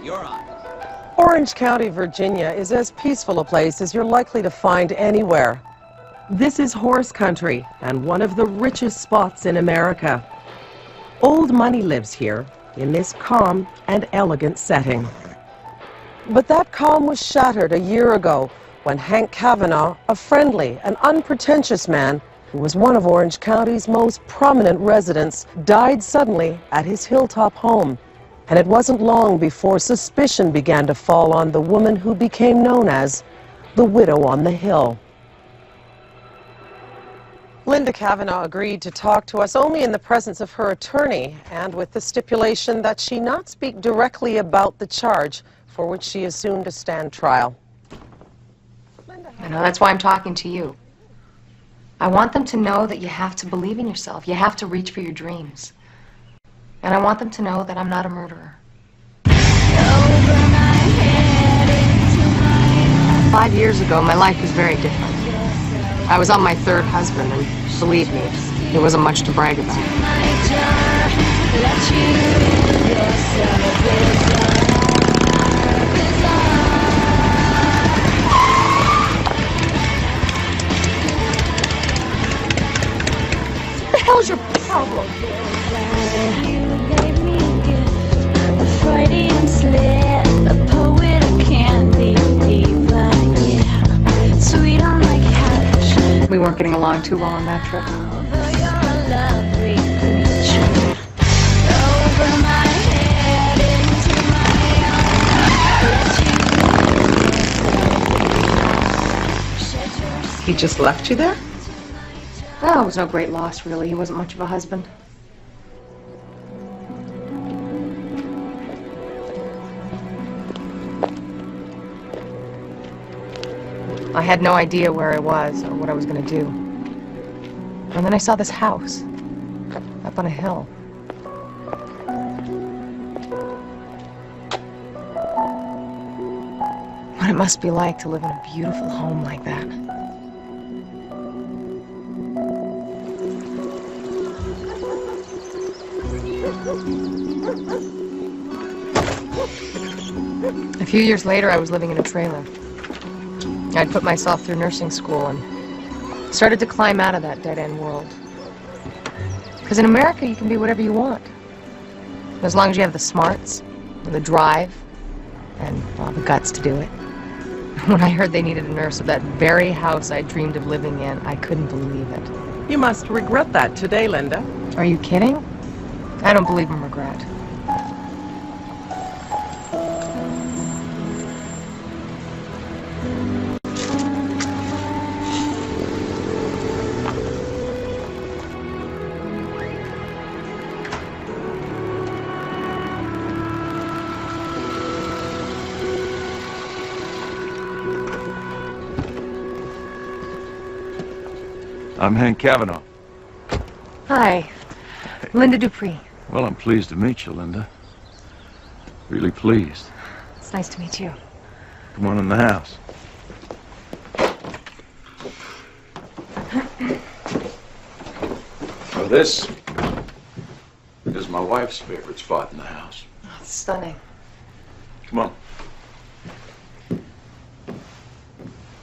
You're on. Orange County, Virginia is as peaceful a place as you're likely to find anywhere. This is horse country and one of the richest spots in America. Old money lives here in this calm and elegant setting. But that calm was shattered a year ago when Hank Cavanaugh, a friendly and unpretentious man who was one of Orange County's most prominent residents, died suddenly at his hilltop home. And it wasn't long before suspicion began to fall on the woman who became known as the widow on the hill. Linda Cavanaugh agreed to talk to us only in the presence of her attorney and with the stipulation that she not speak directly about the charge for which she is soon to stand trial. I know, that's why I'm talking to you. I want them to know that you have to believe in yourself. You have to reach for your dreams. And I want them to know that I'm not a murderer. 5 years ago, my life was very different. I was on my third husband, and believe me, it wasn't much to brag about. What the hell's your problem? We weren't getting along too well on that trip. He just left you there? Well, it was no great loss, really. He wasn't much of a husband. I had no idea where I was or what I was going to do. And then I saw this house up on a hill. What it must be like to live in a beautiful home like that. A few years later, I was living in a trailer. I'd put myself through nursing school and started to climb out of that dead-end world. Because in America, you can be whatever you want. As long as you have the smarts, and the drive, and, well, the guts to do it. When I heard they needed a nurse at that very house I dreamed of living in, I couldn't believe it. You must regret that today, Linda. Are you kidding? I don't believe in regret. I'm Hank Cavanaugh. Hi, Linda Dupree. Well, I'm pleased to meet you, Linda. Really pleased. It's nice to meet you. Come on in the house. Well, this is my wife's favorite spot in the house. Oh, it's stunning. Come on.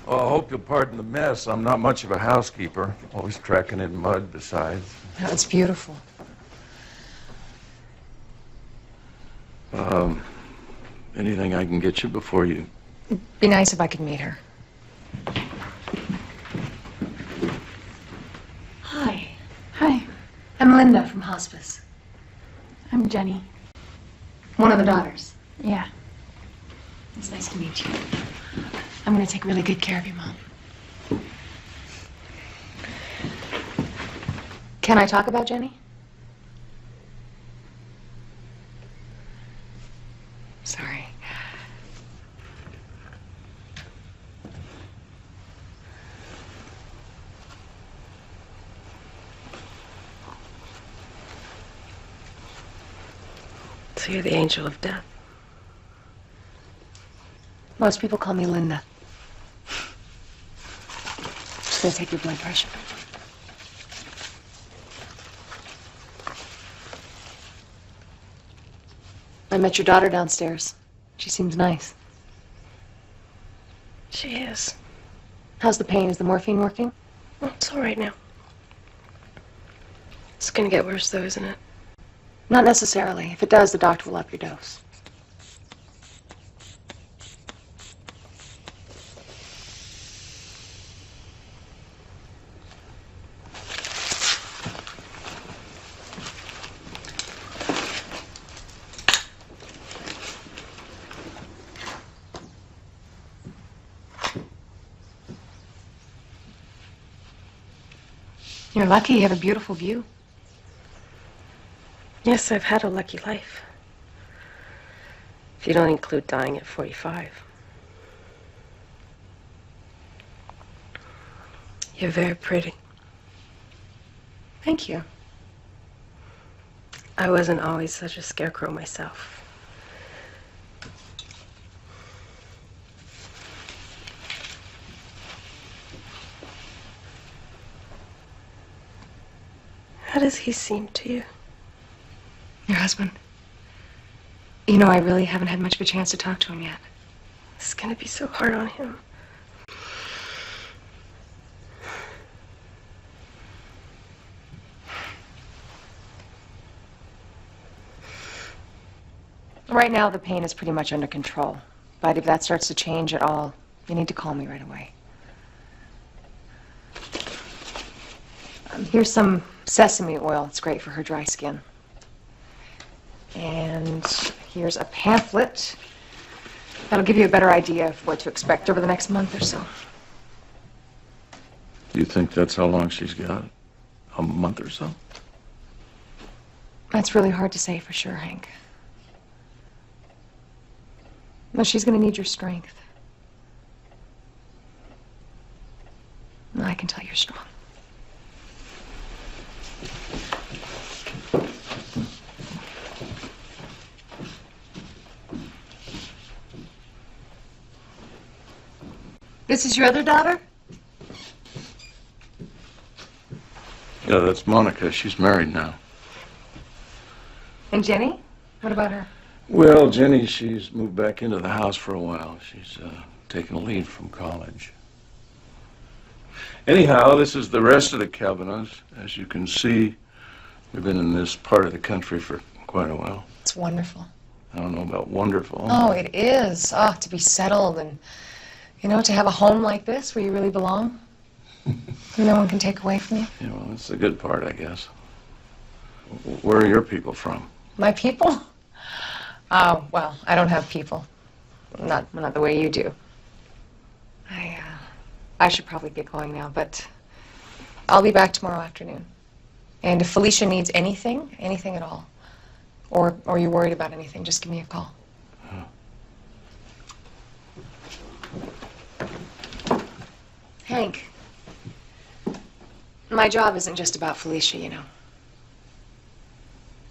Well, I hope you'll pardon the mess. I'm not much of a housekeeper. Always tracking in mud besides. Oh, it's beautiful. Anything I can get you before you... It'd be nice if I could meet her. Hi. Hi, I'm Linda from hospice. I'm Jenny. One of the daughters. Yeah. It's nice to meet you. I'm going to take really good care of you, Mom. Can I talk about Jenny? Sorry. So you're the angel of death. Most people call me Linda. Just gonna take your blood pressure. I met your daughter downstairs. She seems nice. She is. How's the pain? Is the morphine working? Well, it's all right now. It's gonna get worse, though, isn't it? Not necessarily. If it does, the doctor will up your dose. You're lucky you have a beautiful view. Yes, I've had a lucky life. If you don't include dying at 45. You're very pretty. Thank you. I wasn't always such a scarecrow myself. How does he seem to you? Your husband? You know, I really haven't had much of a chance to talk to him yet. It's gonna be so hard on him. Right now, the pain is pretty much under control. But if that starts to change at all, you need to call me right away. Here's some sesame oil. It's great for her dry skin. And here's a pamphlet. That'll give you a better idea of what to expect over the next month or so. Do you think that's how long she's got? A month or so? That's really hard to say for sure, Hank. No, she's going to need your strength. I can tell you're strong. This is your other daughter? Yeah, that's Monica. She's married now. And Jenny? What about her? Well, Jenny, she's moved back into the house for a while. She's taken a leave from college. Anyhow, this is the rest of the Kavanaghs. As you can see, we've been in this part of the country for quite a while. It's wonderful. I don't know about wonderful. Oh, it is. Oh, to be settled and, you know, to have a home like this where you really belong. No one can take away from you. Yeah, well, that's the good part, I guess. Where are your people from? My people? Oh, well, I don't have people. Not the way you do. I should probably get going now, but I'll be back tomorrow afternoon. And if Felicia needs anything at all, or you're worried about anything, just give me a call. Hank, my job isn't just about Felicia, you know.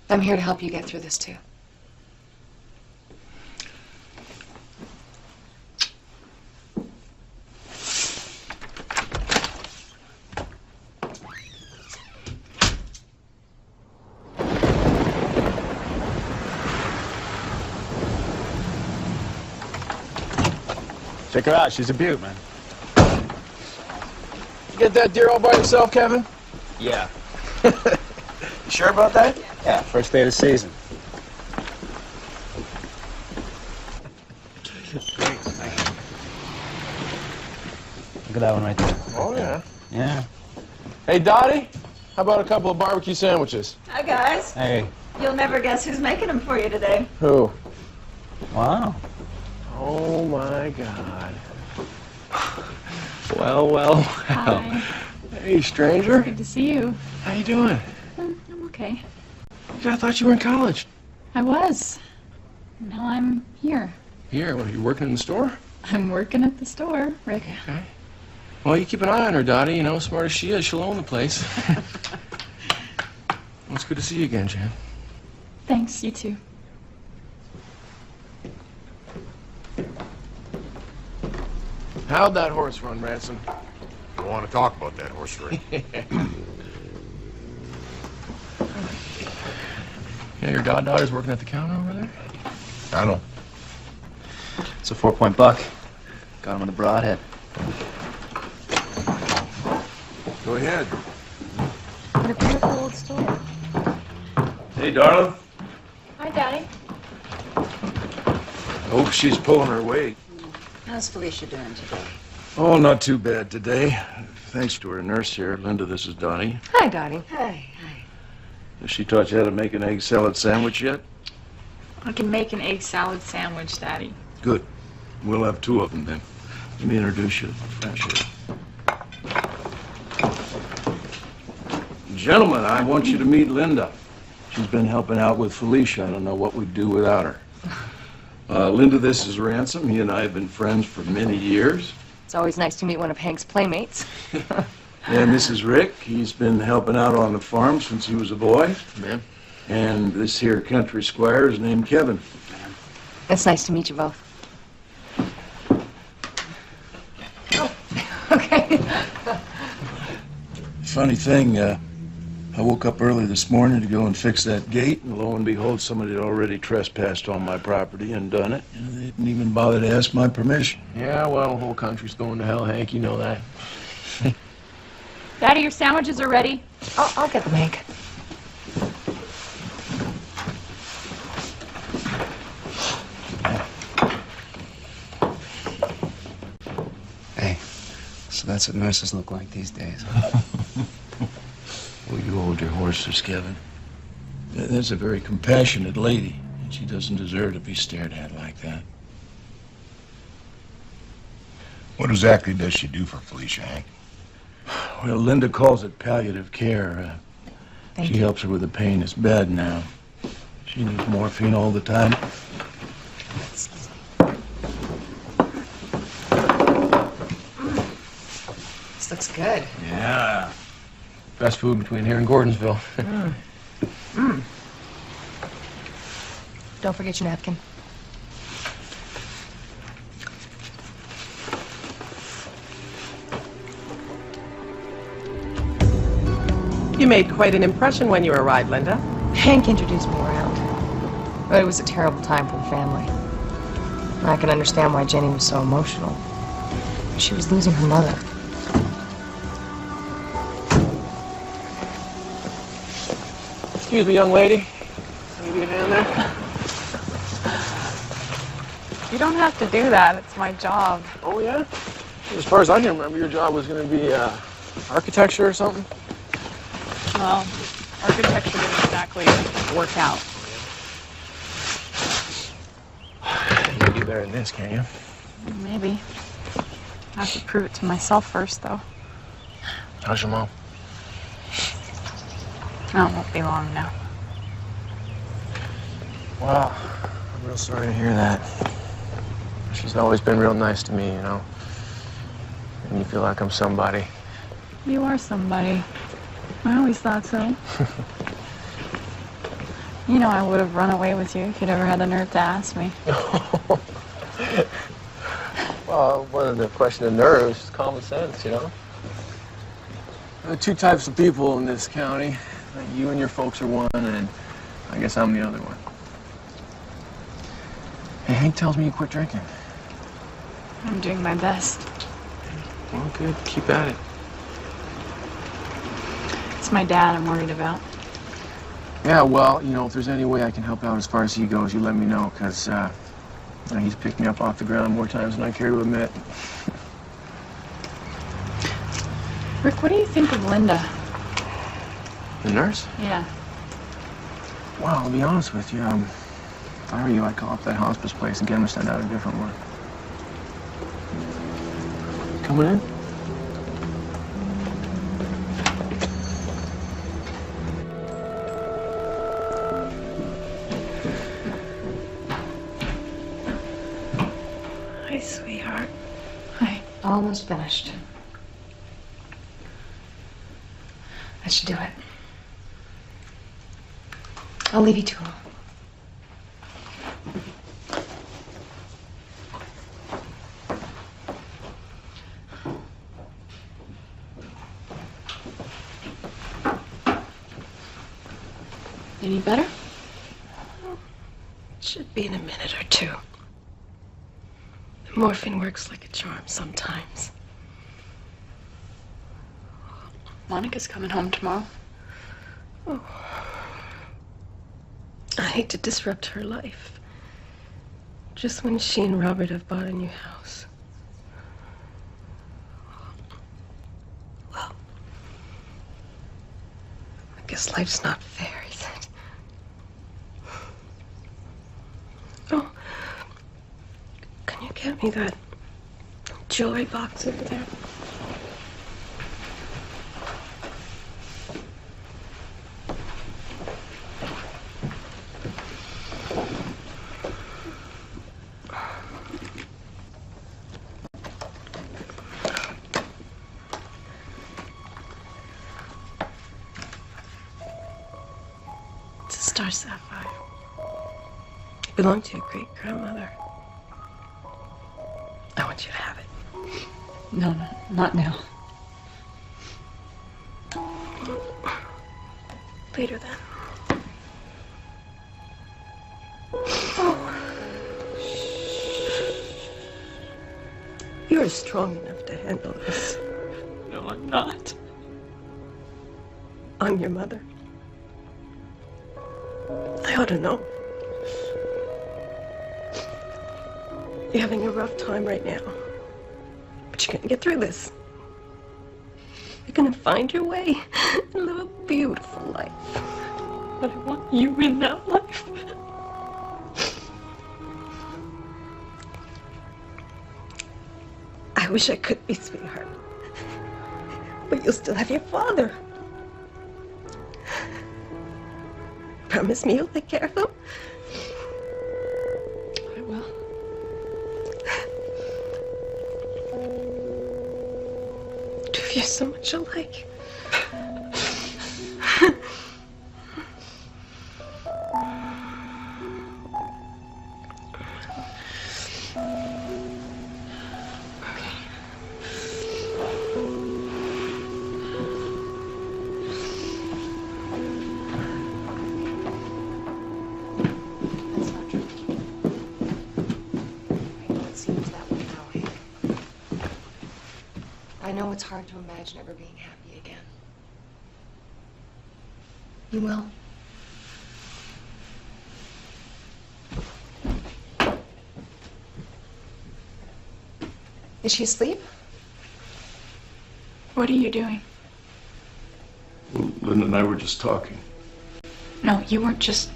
I'm here to help you get through this, too. Check her out. She's a beaut, man. You get that deer all by yourself, Kevin? Yeah. You sure about that? Yeah, first day of the season. Great. Thank you. Look at that one right there. Oh, yeah. Yeah. Hey, Dottie, how about a couple of barbecue sandwiches? Hi, guys. Hey. You'll never guess who's making them for you today. Who? Wow. Oh, my God. Well, well, well. Hi. Hey, stranger. Good to see you. How you doing? I'm okay. I thought you were in college. I was. Now I'm here. Here, what, are you working in the store? I'm working at the store, Rick. Okay. Well, you keep an eye on her, Dottie. You know, smart as she is, she'll own the place. Well, it's good to see you again, Jan. Thanks, you too. How'd that horse run, Ransom? You want to talk about that horse race? Yeah, your goddaughter's working at the counter over there? I know. It's a 4-point buck. Got him on the broadhead. Go ahead. What a beautiful old story. Hey, darling. Hi, Daddy. I hope she's pulling her weight. How's Felicia doing today? Oh, not too bad today. Thanks to her nurse here. Linda, this is Donnie. Hi, Dottie. Hi. Has she taught you how to make an egg salad sandwich yet? I can make an egg salad sandwich, Daddy. Good. We'll have 2 of them then. Let me introduce you. Fresh. Gentlemen, I want you to meet Linda. She's been helping out with Felicia. I don't know what we'd do without her. Linda, this is Ransom. He and I have been friends for many years. It's always nice to meet one of Hank's playmates. And this is Rick. He's been helping out on the farm since he was a boy. Ma'am. And this here country squire is named Kevin. It's nice to meet you both. Oh, okay. Funny thing, I woke up early this morning to go and fix that gate, and lo and behold, somebody had already trespassed on my property and done it. And they didn't even bother to ask my permission. Yeah, well, the whole country's going to hell, Hank. You know that. Daddy, your sandwiches are ready. I'll get them, Hank. Hey, so that's what nurses look like these days. Well, you hold your horses, Kevin. That's a very compassionate lady, and she doesn't deserve to be stared at like that. What exactly does she do for Felicia, Hank? Well, Linda calls it palliative care. Thank She you. helps her with the pain. It's bad now. She needs morphine all the time. This looks good. Yeah. Best food between here and Gordonsville. Don't forget your napkin. You made quite an impression when you arrived, Linda. Hank introduced me around. But it was a terrible time for the family. I can understand why Jenny was so emotional. She was losing her mother. Excuse me, young lady. Can you get a hand there? You don't have to do that. It's my job. Oh, yeah? As far as I can remember, your job was going to be architecture or something? Well, architecture didn't exactly work out. You can do better than this, can't you? Maybe. I have to prove it to myself first, though. How's your mom? Oh, it won't be long now. Wow. I'm real sorry to hear that. She's always been real nice to me, you know. And you feel like I'm somebody. You are somebody. I always thought so. You know I would have run away with you if you'd ever had the nerve to ask me. Well, it wasn't a question of nerves, it's common sense, you know. There are 2 types of people in this county. You and your folks are one, and I guess I'm the other one. Hey, Hank tells me you quit drinking. I'm doing my best. Well, good. Keep at it. It's my dad I'm worried about. Yeah, well, you know, if there's any way I can help out as far as he goes, you let me know, because he's picked me up off the ground more times than I care to admit. Rick, what do you think of Linda? The nurse? Yeah. Well, I'll be honest with you. If I were you, I'd call up that hospice place and get them to send out a different one. Coming in? Hi, sweetheart. Hi. Almost finished. That should do it. I'll leave you to her. Any better? Should be in a minute or 2. Morphine works like a charm sometimes. Monica's coming home tomorrow. Oh. I hate to disrupt her life. Just when she and Robert have bought a new house. Well, I guess life's not fair, is it? Oh, can you get me that jewelry box over there? Star sapphire. It belonged to your great-grandmother. I want you to have it. No, not now. Later then. You're strong enough to handle this. No, I'm not. I'm your mother. I ought to know. You're having a rough time right now. But you're gonna get through this. You're gonna find your way and live a beautiful life. But I want you in that life. I wish I could be, sweetheart. But you'll still have your father. Promise me you'll take care of him? I will. Two of you are so much alike. I know it's hard to imagine ever being happy again. You will. Is she asleep? What are you doing? Well, Linda and I were just talking. No, you weren't just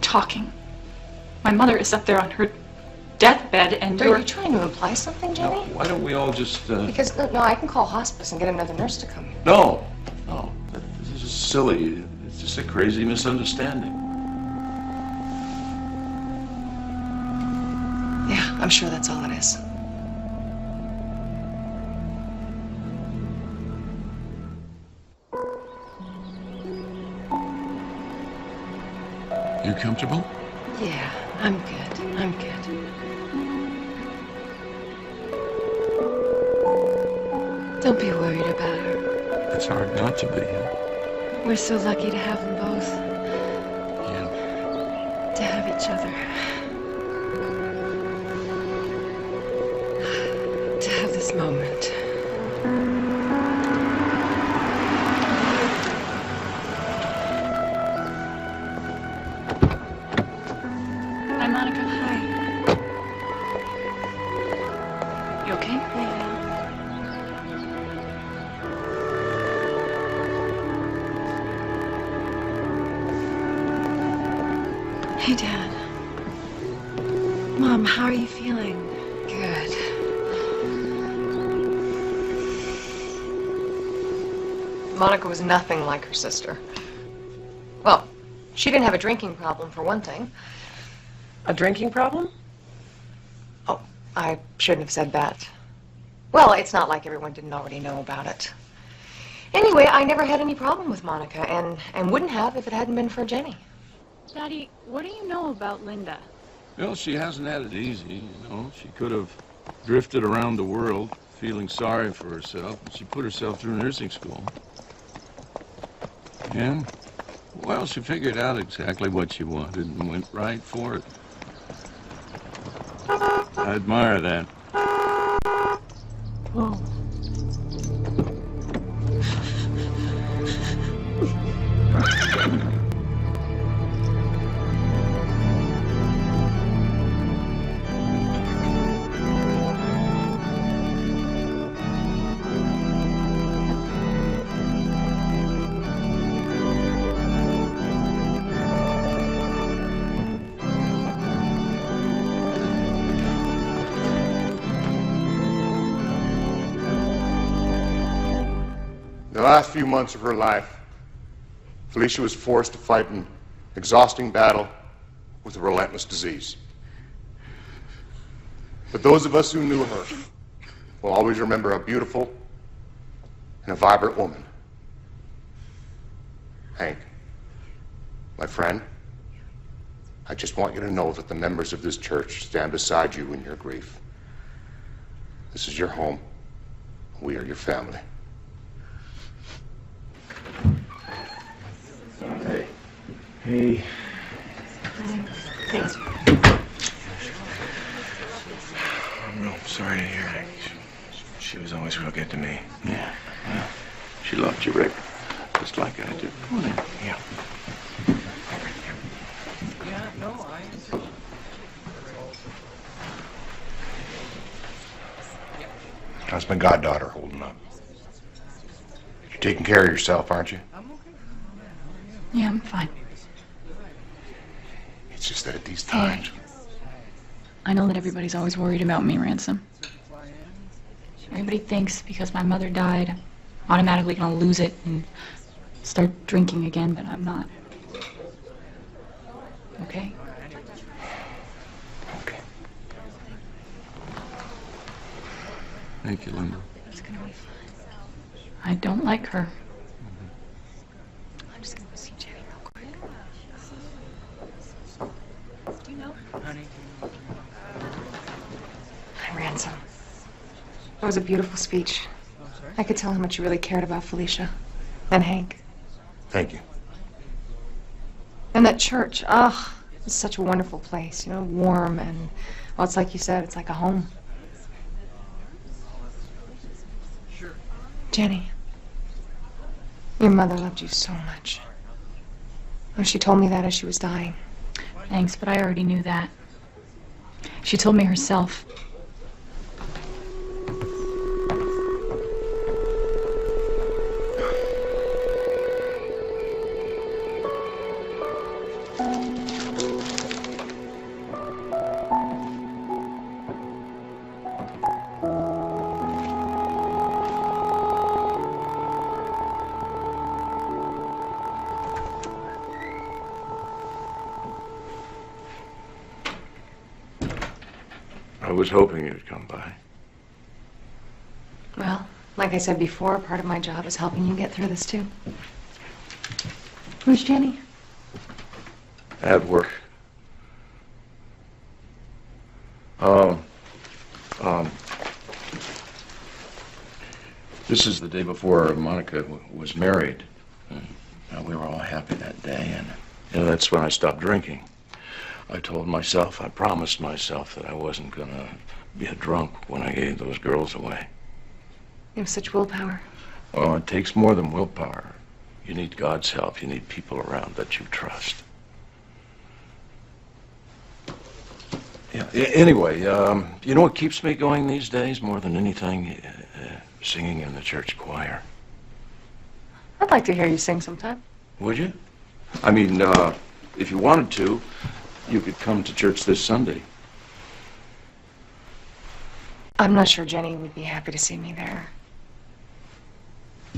talking. My mother is up there on her deathbed and Are you trying to imply something, Jenny? No, why don't we all just, Because, no, I can call hospice and get another nurse to come here. No. This is silly. It's just a crazy misunderstanding. Yeah, I'm sure that's all it is. You comfortable? Yeah, I'm good. I'm good. Don't be worried about her. It's hard not to be, huh? We're so lucky to have them both. Yeah. To have each other. To have this moment. Hi, Monica. Hi. You okay? Yeah. Hey, Dad. Mom, how are you feeling? Good. Monica was nothing like her sister. Well, she didn't have a drinking problem, for one thing. A drinking problem? Oh, I shouldn't have said that. Well, it's not like everyone didn't already know about it. Anyway, I never had any problem with Monica, and wouldn't have if it hadn't been for Jenny. Daddy, what do you know about Linda? Well, she hasn't had it easy, you know. She could have drifted around the world feeling sorry for herself, and she put herself through nursing school. And, well, she figured out exactly what she wanted and went right for it. I admire that. Oh. The last few months of her life, Felicia was forced to fight an exhausting battle with a relentless disease. But those of us who knew her will always remember a beautiful and a vibrant woman. Hank, my friend, I just want you to know that the members of this church stand beside you in your grief. This is your home. We are your family. Hey. Thanks. I'm real sorry to hear that. She was always real good to me. Yeah, well, she loved you, Rick, just like I do. Come on in. Yeah. How's my goddaughter holding up? You're taking care of yourself, aren't you? Yeah, I'm fine. It's just that at these times... I know that everybody's always worried about me, Ransom. Everybody thinks because my mother died, I'm automatically gonna lose it and start drinking again, but I'm not. Okay? Okay. Thank you, Linda. It's gonna be fine. I don't like her. I'm just gonna go see Jenny real quick. Do you know? Honey. Hi, Ransom. That was a beautiful speech. I could tell how much you really cared about Felicia and Hank. Thank you. And that church, it's such a wonderful place, you know, warm and, well, it's like you said, it's like a home. Sure. Jenny, your mother loved you so much. Oh, she told me that as she was dying. Thanks, but I already knew that. She told me herself. I was hoping you'd come by. Well, like I said before, part of my job is helping you get through this too. Who's Jenny? At work. This is the day before Monica was married. We were all happy that day, and that's when I stopped drinking. I told myself, I promised myself that I wasn't gonna be a drunk when I gave those girls away. You have such willpower. Well, it takes more than willpower. You need God's help. You need people around that you trust. Yeah. Anyway, you know what keeps me going these days more than anything? Singing in the church choir. I'd like to hear you sing sometime. Would you? I mean, if you wanted to, you could come to church this Sunday. I'm not sure Jenny would be happy to see me there.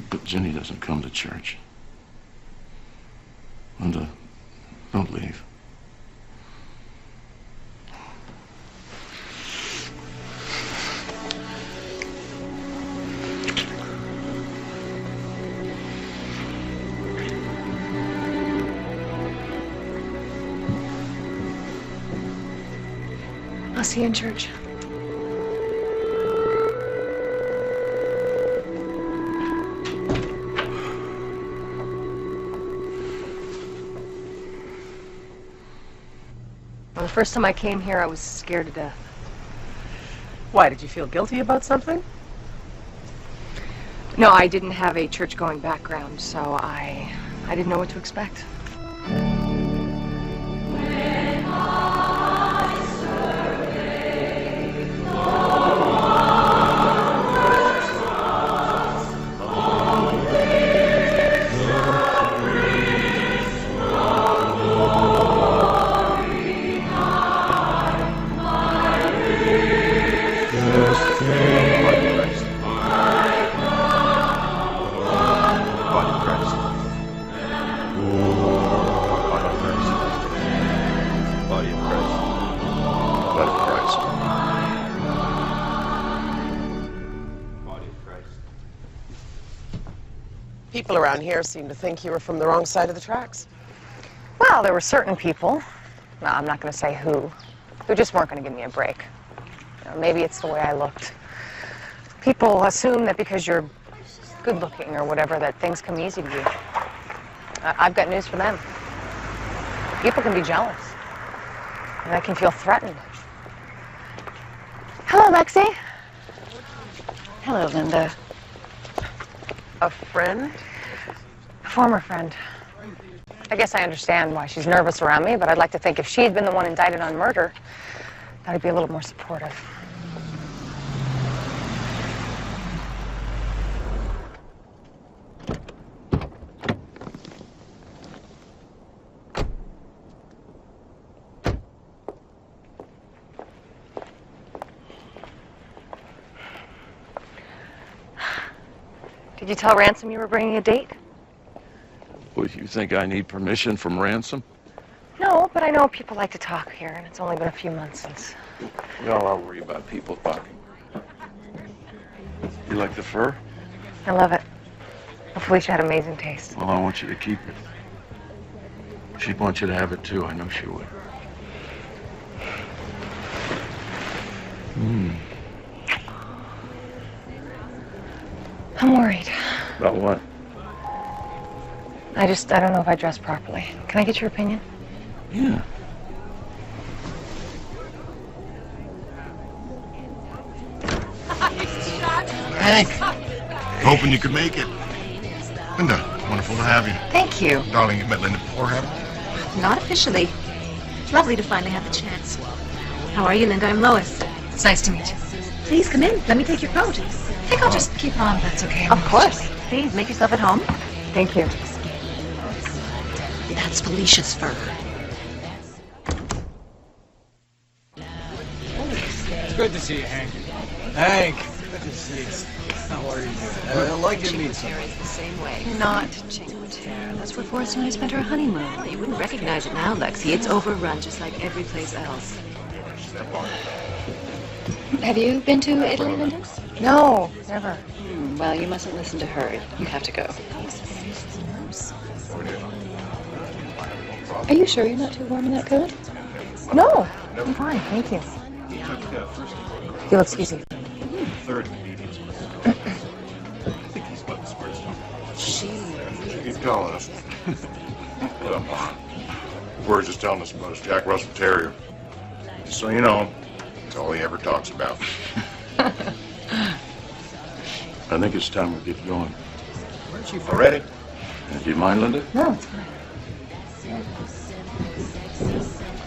But Jenny doesn't come to church. Linda, don't leave. I'll see you in church. Well, the first time I came here, I was scared to death. Why, did you feel guilty about something? No, I didn't have a church-going background, so I didn't know what to expect. People around here seem to think you were from the wrong side of the tracks. Well, there were certain people, well, I'm not going to say who just weren't going to give me a break. You know, maybe it's the way I looked. People assume that because you're good-looking or whatever, that things come easy to you. I've got news for them. People can be jealous, and they can feel threatened. Hello, Lexi. Hello, Linda. A friend? A former friend. I guess I understand why she's nervous around me, but I'd like to think if she had been the one indicted on murder, that I'd be a little more supportive. Did you tell Ransom you were bringing a date? Well, you think I need permission from Ransom? No, but I know people like to talk here, and it's only been a few months since. Well, I'll worry about people talking. You like the fur? I love it. Felicia had amazing taste. Well, I want you to keep it. She'd want you to have it, too. I know she would. I'm worried. About what? I don't know if I dressed properly. Can I get your opinion? Yeah. Hank, hoping you could make it. Linda, wonderful to have you. Thank you. Darling, you've met Linda before, haven't you? Not officially. It's lovely to finally have the chance. How are you, Linda? I'm Lois. It's nice to meet you. Please come in. Let me take your coat. I think I'll just keep on, if that's okay. Of course. Please, make yourself at home. Thank you. That's Felicia's fur. It's good to see you, Hank. Hank, good to see you. How are you? I'd like to meet someone. the same way. Not Cinque Terre. That's where Forrest and I spent our honeymoon. Well, you wouldn't recognize it now, Lexi. It's overrun just like every place else. Have you been to Italy, Linda? No, never. Well, you mustn't listen to her. You have to go. Are you sure you're not too warm in that coat? No, I'm fine, thank you. You'll excuse me. Keep telling us. Come on. We're just telling us about his Jack Russell Terrier. Just so you know, it's all he ever talks about. I think it's time we get going. Already? Do you mind, Linda? No, it's fine.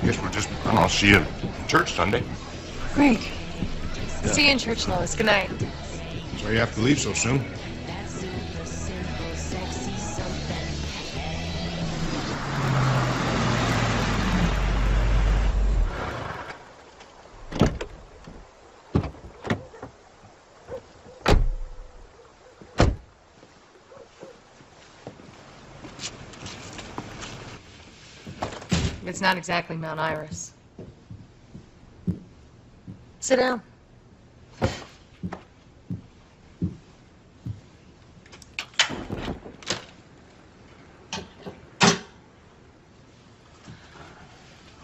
Guess we'll just, I don't know, see you in church Sunday. Great. See you in church, Lois. Good night. So you have to leave so soon. It's not exactly Mount Iris. Sit down.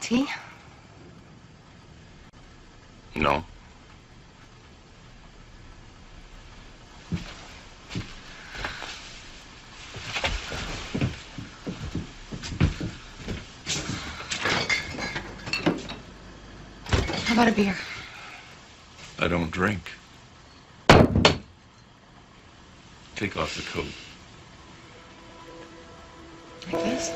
Tea? No. How about a beer? I don't drink. Take off the coat. Like this?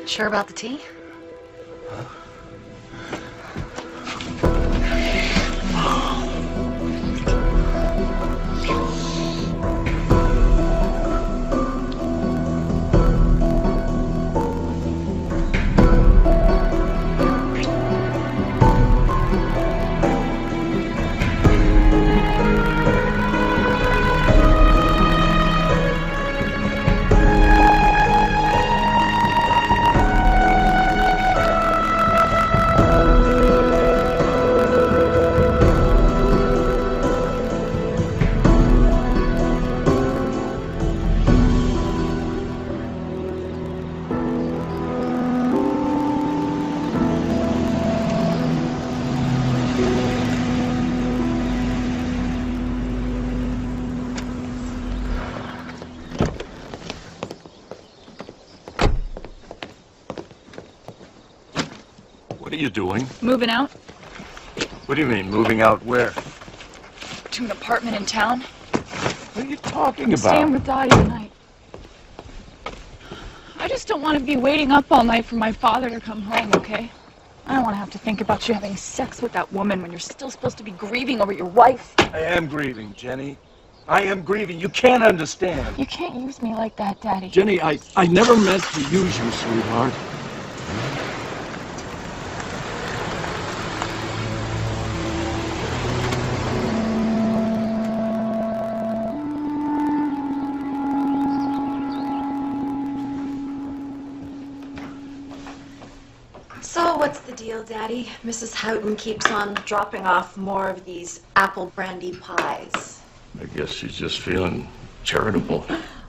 Sure about the tea? What are you doing? Moving out What do you mean, moving out where? to an apartment in town. What are you talking about? Staying with Dottie tonight. I just don't want to be waiting up all night for my father to come home, okay? I don't want to have to think about you having sex with that woman when you're still supposed to be grieving over your wife. I am grieving, Jenny. I am grieving. You can't understand. You can't use me like that, Daddy. Jenny, I never meant to use you, sweetheart. So what's the deal, Daddy? Mrs. Houghton keeps on dropping off more of these apple brandy pies. I guess she's just feeling charitable.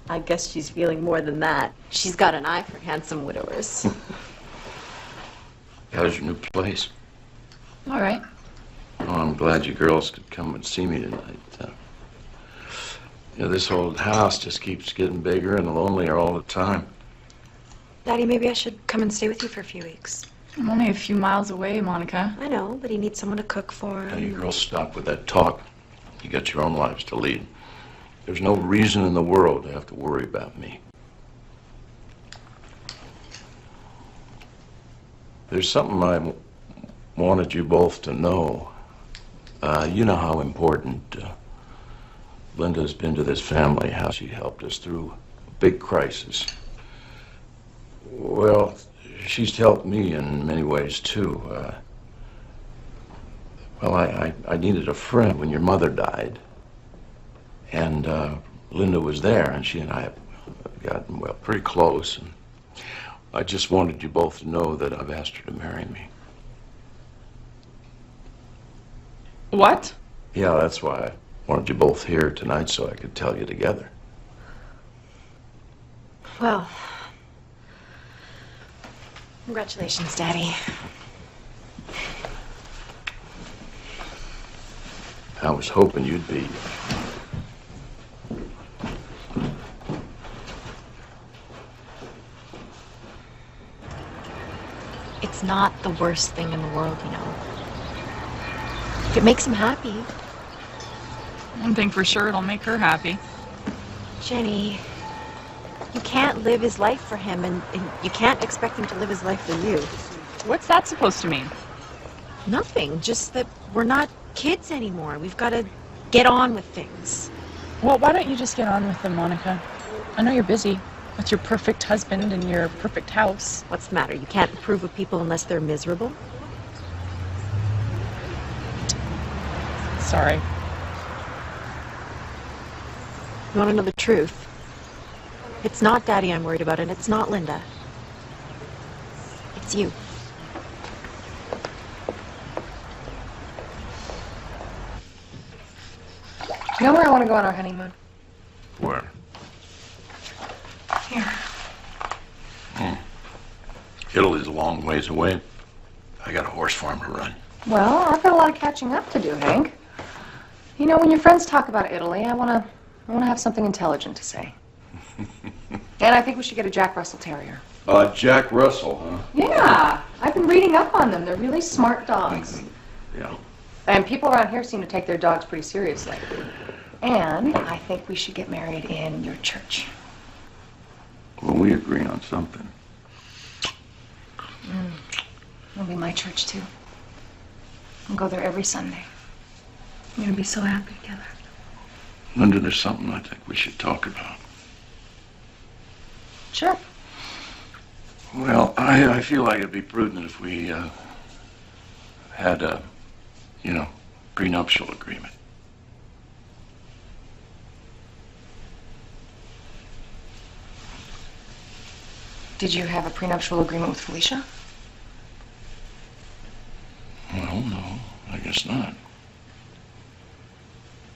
I guess she's feeling more than that. She's got an eye for handsome widowers. How's your new place? All right. Oh, I'm glad you girls could come and see me tonight. This old house just keeps getting bigger and lonelier all the time. Daddy, maybe I should come and stay with you for a few weeks. I'm only a few miles away, Monica. I know, but he needs someone to cook for Now, him. you girls stop with that talk. You got your own lives to lead. There's no reason in the world to have to worry about me. There's something I wanted you both to know. You know how important Linda's been to this family, how she helped us through a big crisis. Well, she's helped me in many ways, too. Well, I needed a friend when your mother died. And Linda was there, and she and I have gotten, well, pretty close. And I just wanted you both to know that I've asked her to marry me. What? Yeah, that's why I wanted you both here tonight, so I could tell you together. Well, congratulations, Daddy. I was hoping you'd be. It's not the worst thing in the world, you know. If it makes him happy. One thing for sure, it'll make her happy. Jenny, you can't live his life for him, and you can't expect him to live his life for you. What's that supposed to mean? Nothing, just that we're not kids anymore. We've got to get on with things. Well, why don't you just get on with them, Monica? I know you're busy with your perfect husband and your perfect house. What's the matter? You can't approve of people unless they're miserable? Sorry. You want to know the truth? It's not Daddy I'm worried about, and it's not Linda. It's you. You know where I want to go on our honeymoon? Where? Here. Italy's a long ways away. I got a horse farm to run. Well, I've got a lot of catching up to do, Hank. You know, when your friends talk about Italy, I want to have something intelligent to say. And I think we should get a Jack Russell Terrier. Jack Russell, huh? Yeah, I've been reading up on them. They're really smart dogs. Yeah. And people around here seem to take their dogs pretty seriously. And I think we should get married in your church. Well, we agree on something. It'll be my church, too. I'll go there every Sunday. We're going to be so happy together. Linda, there's something I think we should talk about. Sure. Well, I feel like it'd be prudent if we had a, prenuptial agreement. Did you have a prenuptial agreement with Felicia? Well, no, I guess not.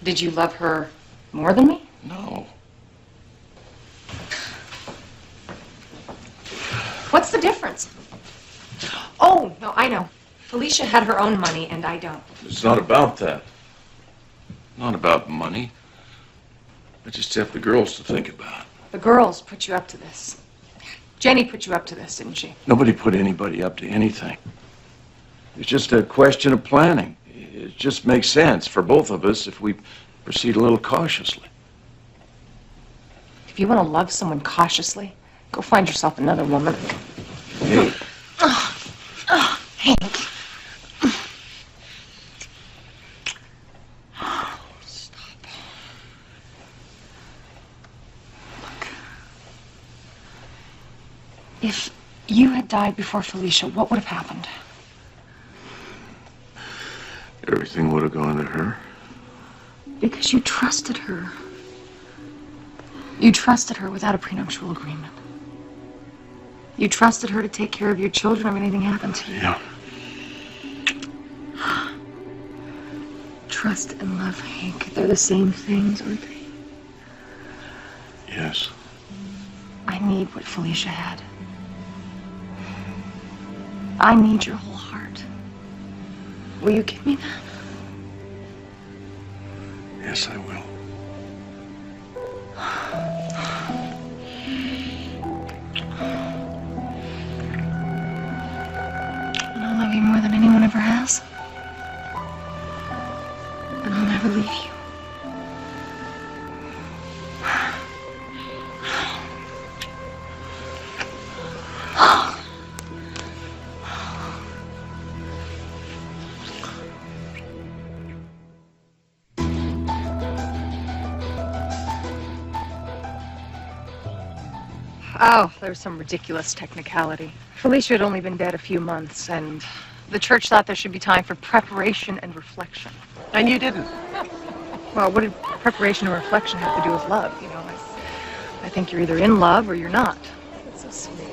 Did you love her more than me? No. What's the difference? Oh, no, I know. Felicia had her own money and I don't. It's not about that. Not about money. I just have the girls to think about. The girls put you up to this. Jenny put you up to this, didn't she? Nobody put anybody up to anything. It's just a question of planning. It just makes sense for both of us if we proceed a little cautiously. If you want to love someone cautiously, go find yourself another woman. Hey. Hank. Stop. Look. If you had died before Felicia, what would have happened? Everything would have gone to her. Because you trusted her. You trusted her without a prenuptial agreement. You trusted her to take care of your children if anything happened to you. Yeah. Trust and love, Hank, they're the same things, aren't they? Yes. I need what Felicia had. I need your whole heart. Will you give me that? Yes, I will. And I'll love you more than anyone ever has. And I'll never leave you. Oh, there was some ridiculous technicality. Felicia had only been dead a few months, and the church thought there should be time for preparation and reflection. And you didn't. Well, what did preparation and reflection have to do with love? You know, I think you're either in love or you're not. That's so sweet.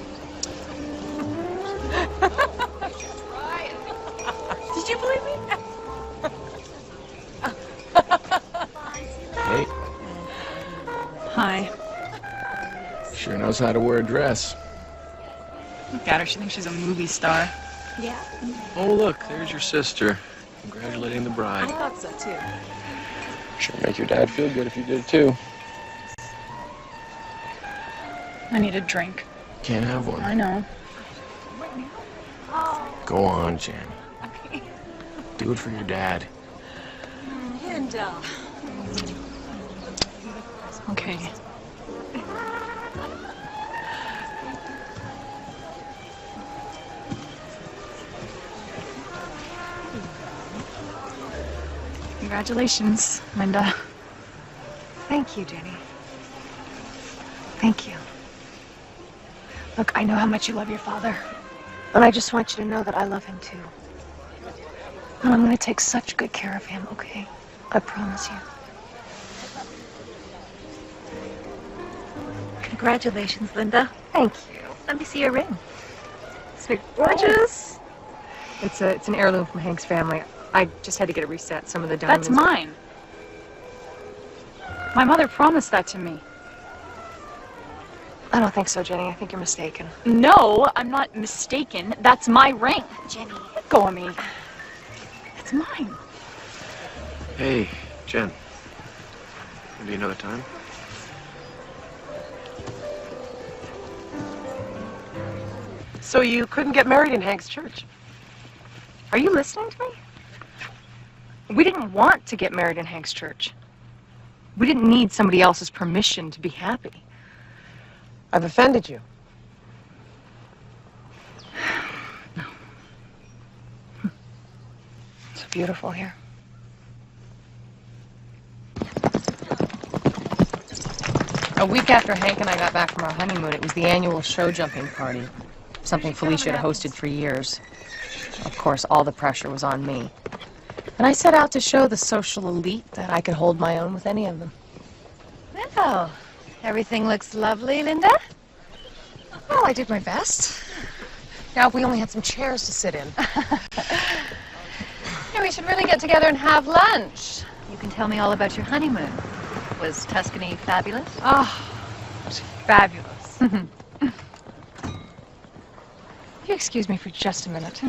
Did you believe me? Hey, Hi. sure knows how to wear a dress. Look at her. She thinks she's a movie star. Yeah. Oh, look, there's your sister. Congratulating the bride. thought so too. Sure make your dad feel good if you did too. I need a drink. Can't have one. I know. Go on, Jen. Do it for your dad. And, Okay. Congratulations, Linda. Thank you, Jenny. Thank you. Look, I know how much you love your father. And I just want you to know that I love him too. And I'm going to take such good care of him, okay? I promise you. Congratulations, Linda. Thank you. Let me see your ring. Isn't it gorgeous? It's an heirloom from Hank's family. I just had to get it reset. Some of the diamonds. That's mine. My mother promised that to me. I don't think so, Jenny. I think you're mistaken. No, I'm not mistaken. That's my ring. Jenny. Let go of me. It's mine. Hey, Jen. Maybe another time? So you couldn't get married in Hank's church? Are you listening to me? We didn't want to get married in Hank's church. We didn't need somebody else's permission to be happy. I've offended you. No. It's beautiful here. A week after Hank and I got back from our honeymoon, it was the annual show jumping party. Something Felicia had hosted for years. Of course, all the pressure was on me. And I set out to show the social elite that I could hold my own with any of them. Well, everything looks lovely, Linda. Well, I did my best. Now, if we only had some chairs to sit in. Yeah, we should really get together and have lunch. You can tell me all about your honeymoon. Was Tuscany fabulous? Oh, it was fabulous. You excuse me for just a minute.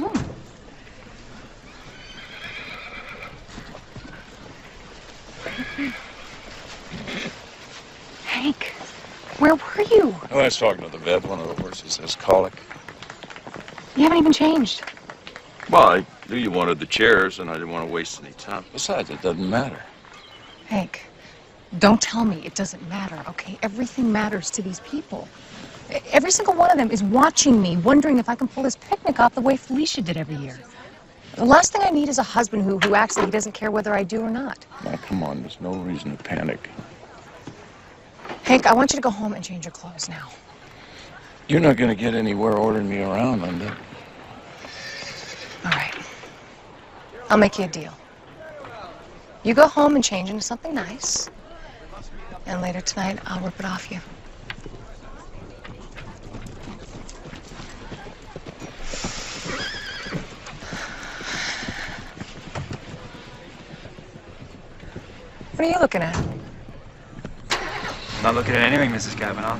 Hank, where were you? Oh, I was talking to the vet. One of the horses has colic. You haven't even changed. Well, I knew you wanted the chairs, and I didn't want to waste any time. Besides, it doesn't matter. Hank, don't tell me it doesn't matter, okay? Everything matters to these people. Every single one of them is watching me, wondering if I can pull this picnic off the way Felicia did every year. The last thing I need is a husband who acts like he doesn't care whether I do or not. Now, come on. There's no reason to panic. Hank, I want you to go home and change your clothes now. You're not going to get anywhere ordering me around, Linda. All right. I'll make you a deal. You go home and change into something nice. And later tonight, I'll rip it off you. What are you looking at? I'm not looking at anything, Mrs. Cavanaugh.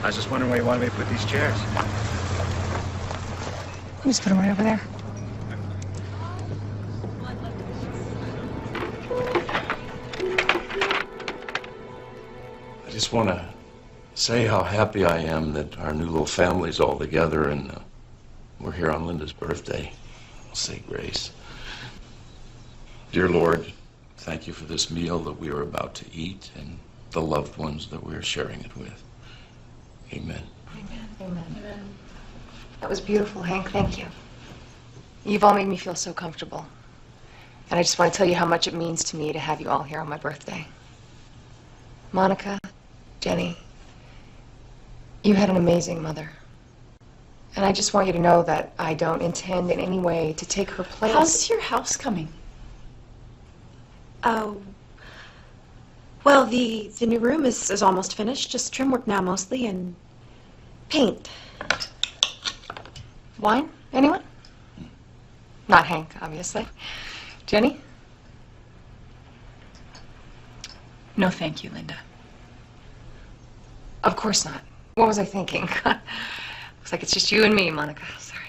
I was just wondering where you wanted me to put these chairs. You just put them right over there. I just want to say how happy I am that our new little family's all together, and we're here on Linda's birthday. I'll say grace. Dear Lord, thank you for this meal that we are about to eat and the loved ones that we are sharing it with. Amen. Amen. Amen. Amen. That was beautiful, Hank. Thank you. You've all made me feel so comfortable. And I just want to tell you how much it means to me to have you all here on my birthday. Monica, Jenny, you had an amazing mother. And I just want you to know that I don't intend in any way to take her place. How's your house coming? Oh, well, the new room is almost finished. Just trim work now mostly, and paint. Wine? Anyone? Not Hank, obviously. Jenny? No, thank you, Linda. Of course not. What was I thinking? Looks like it's just you and me, Monica. Sorry.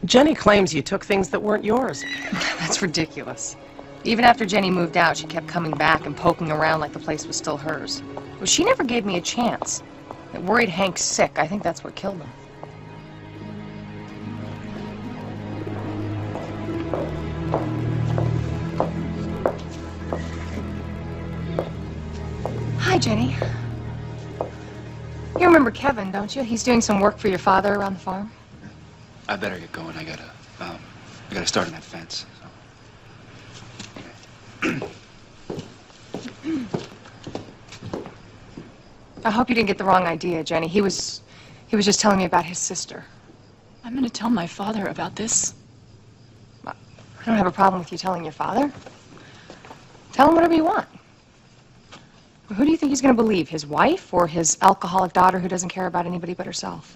Jenny claims you took things that weren't yours. That's ridiculous. Even after Jenny moved out, she kept coming back and poking around like the place was still hers. Well, she never gave me a chance. It worried Hank sick. I think that's what killed him. Hi, Jenny. You remember Kevin, don't you? He's doing some work for your father around the farm. I better get going. I gotta start on that fence. I hope you didn't get the wrong idea, Jenny. He was just telling me about his sister. I'm going to tell my father about this. I don't have a problem with you telling your father. Tell him whatever you want. Who do you think he's going to believe? His wife or his alcoholic daughter who doesn't care about anybody but herself?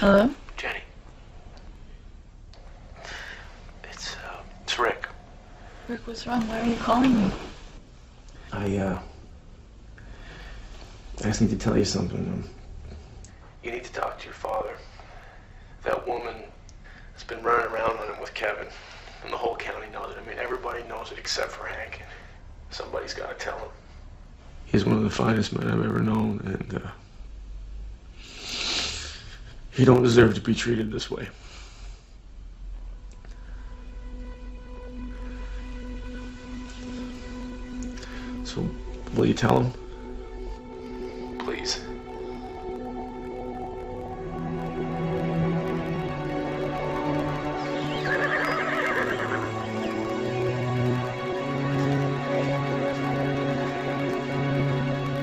Hello? Jenny. It's Rick. Rick, what's wrong? Why are you calling me? I just need to tell you something. You need to talk to your father. That woman has been running around on him with Kevin, and the whole county knows it. I mean, everybody knows it except for Hank. Somebody's got to tell him. He's one of the finest men I've ever known, and he don't deserve to be treated this way. So, will you tell him? Please.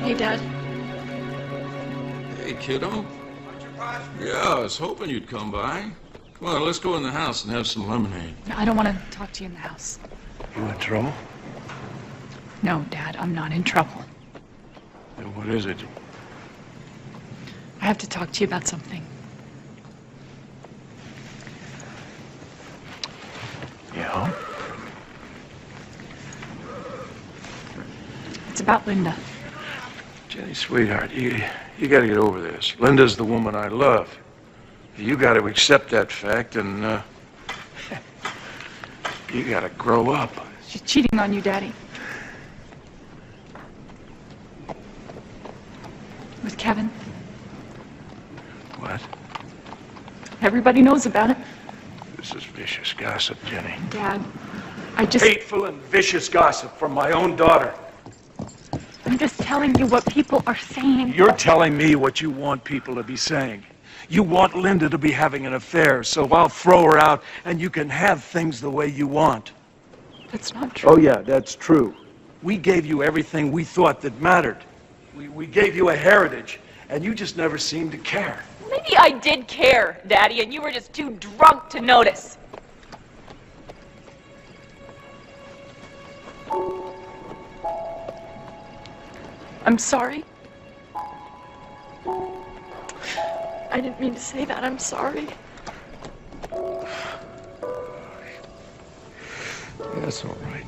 Hey, Dad. Hey, kiddo. Yeah, I was hoping you'd come by. Come on, let's go in the house and have some lemonade. No, I don't want to talk to you in the house. You in trouble? No, Dad, I'm not in trouble. Then what is it? I have to talk to you about something. Yeah? It's about Linda. Jenny, sweetheart, you gotta get over this. Linda's the woman I love. You gotta accept that fact and, you gotta grow up. She's cheating on you, Daddy. With Kevin. What? Everybody knows about it. This is vicious gossip, Jenny. Dad, I just... Hateful and vicious gossip from my own daughter. I'm just telling you what people are saying. You're telling me what you want people to be saying. You want Linda to be having an affair, so I'll throw her out and you can have things the way you want. That's not true. Oh yeah, that's true. We gave you everything we thought that mattered. We gave you a heritage, and you just never seemed to care. Maybe I did care, Daddy, and you were just too drunk to notice. I'm sorry. I didn't mean to say that. I'm sorry. That's all right.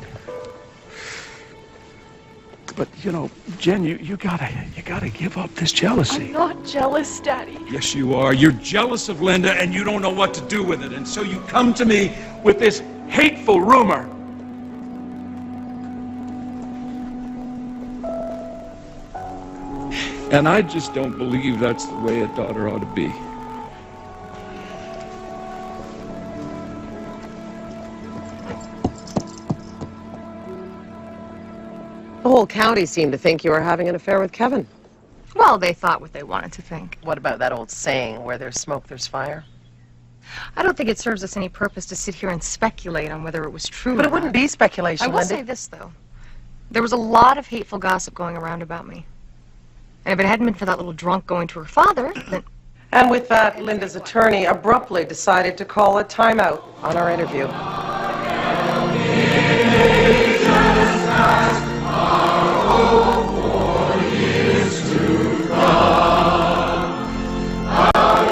But, you know, Jen, you gotta give up this jealousy. I'm not jealous, Daddy. Yes, you are. You're jealous of Linda, and you don't know what to do with it. And so you come to me with this hateful rumor. And I just don't believe that's the way a daughter ought to be. The whole county seemed to think you were having an affair with Kevin. Well, they thought what they wanted to think. What about that old saying, where there's smoke, there's fire? I don't think it serves us any purpose to sit here and speculate on whether it was true But or it wouldn't not. be speculation, I will Linda. say this, though. There was a lot of hateful gossip going around about me. And if it hadn't been for that little drunk going to her father, then... And with that, Linda's attorney abruptly decided to call a timeout on our interview.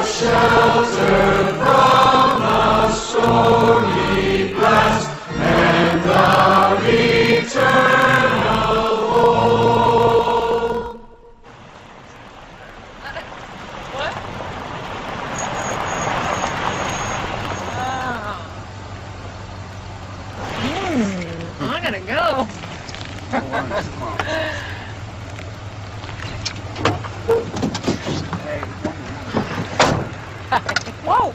Sheltered from a stormy blast and our eternal home. What? I'm gonna go. Whoa!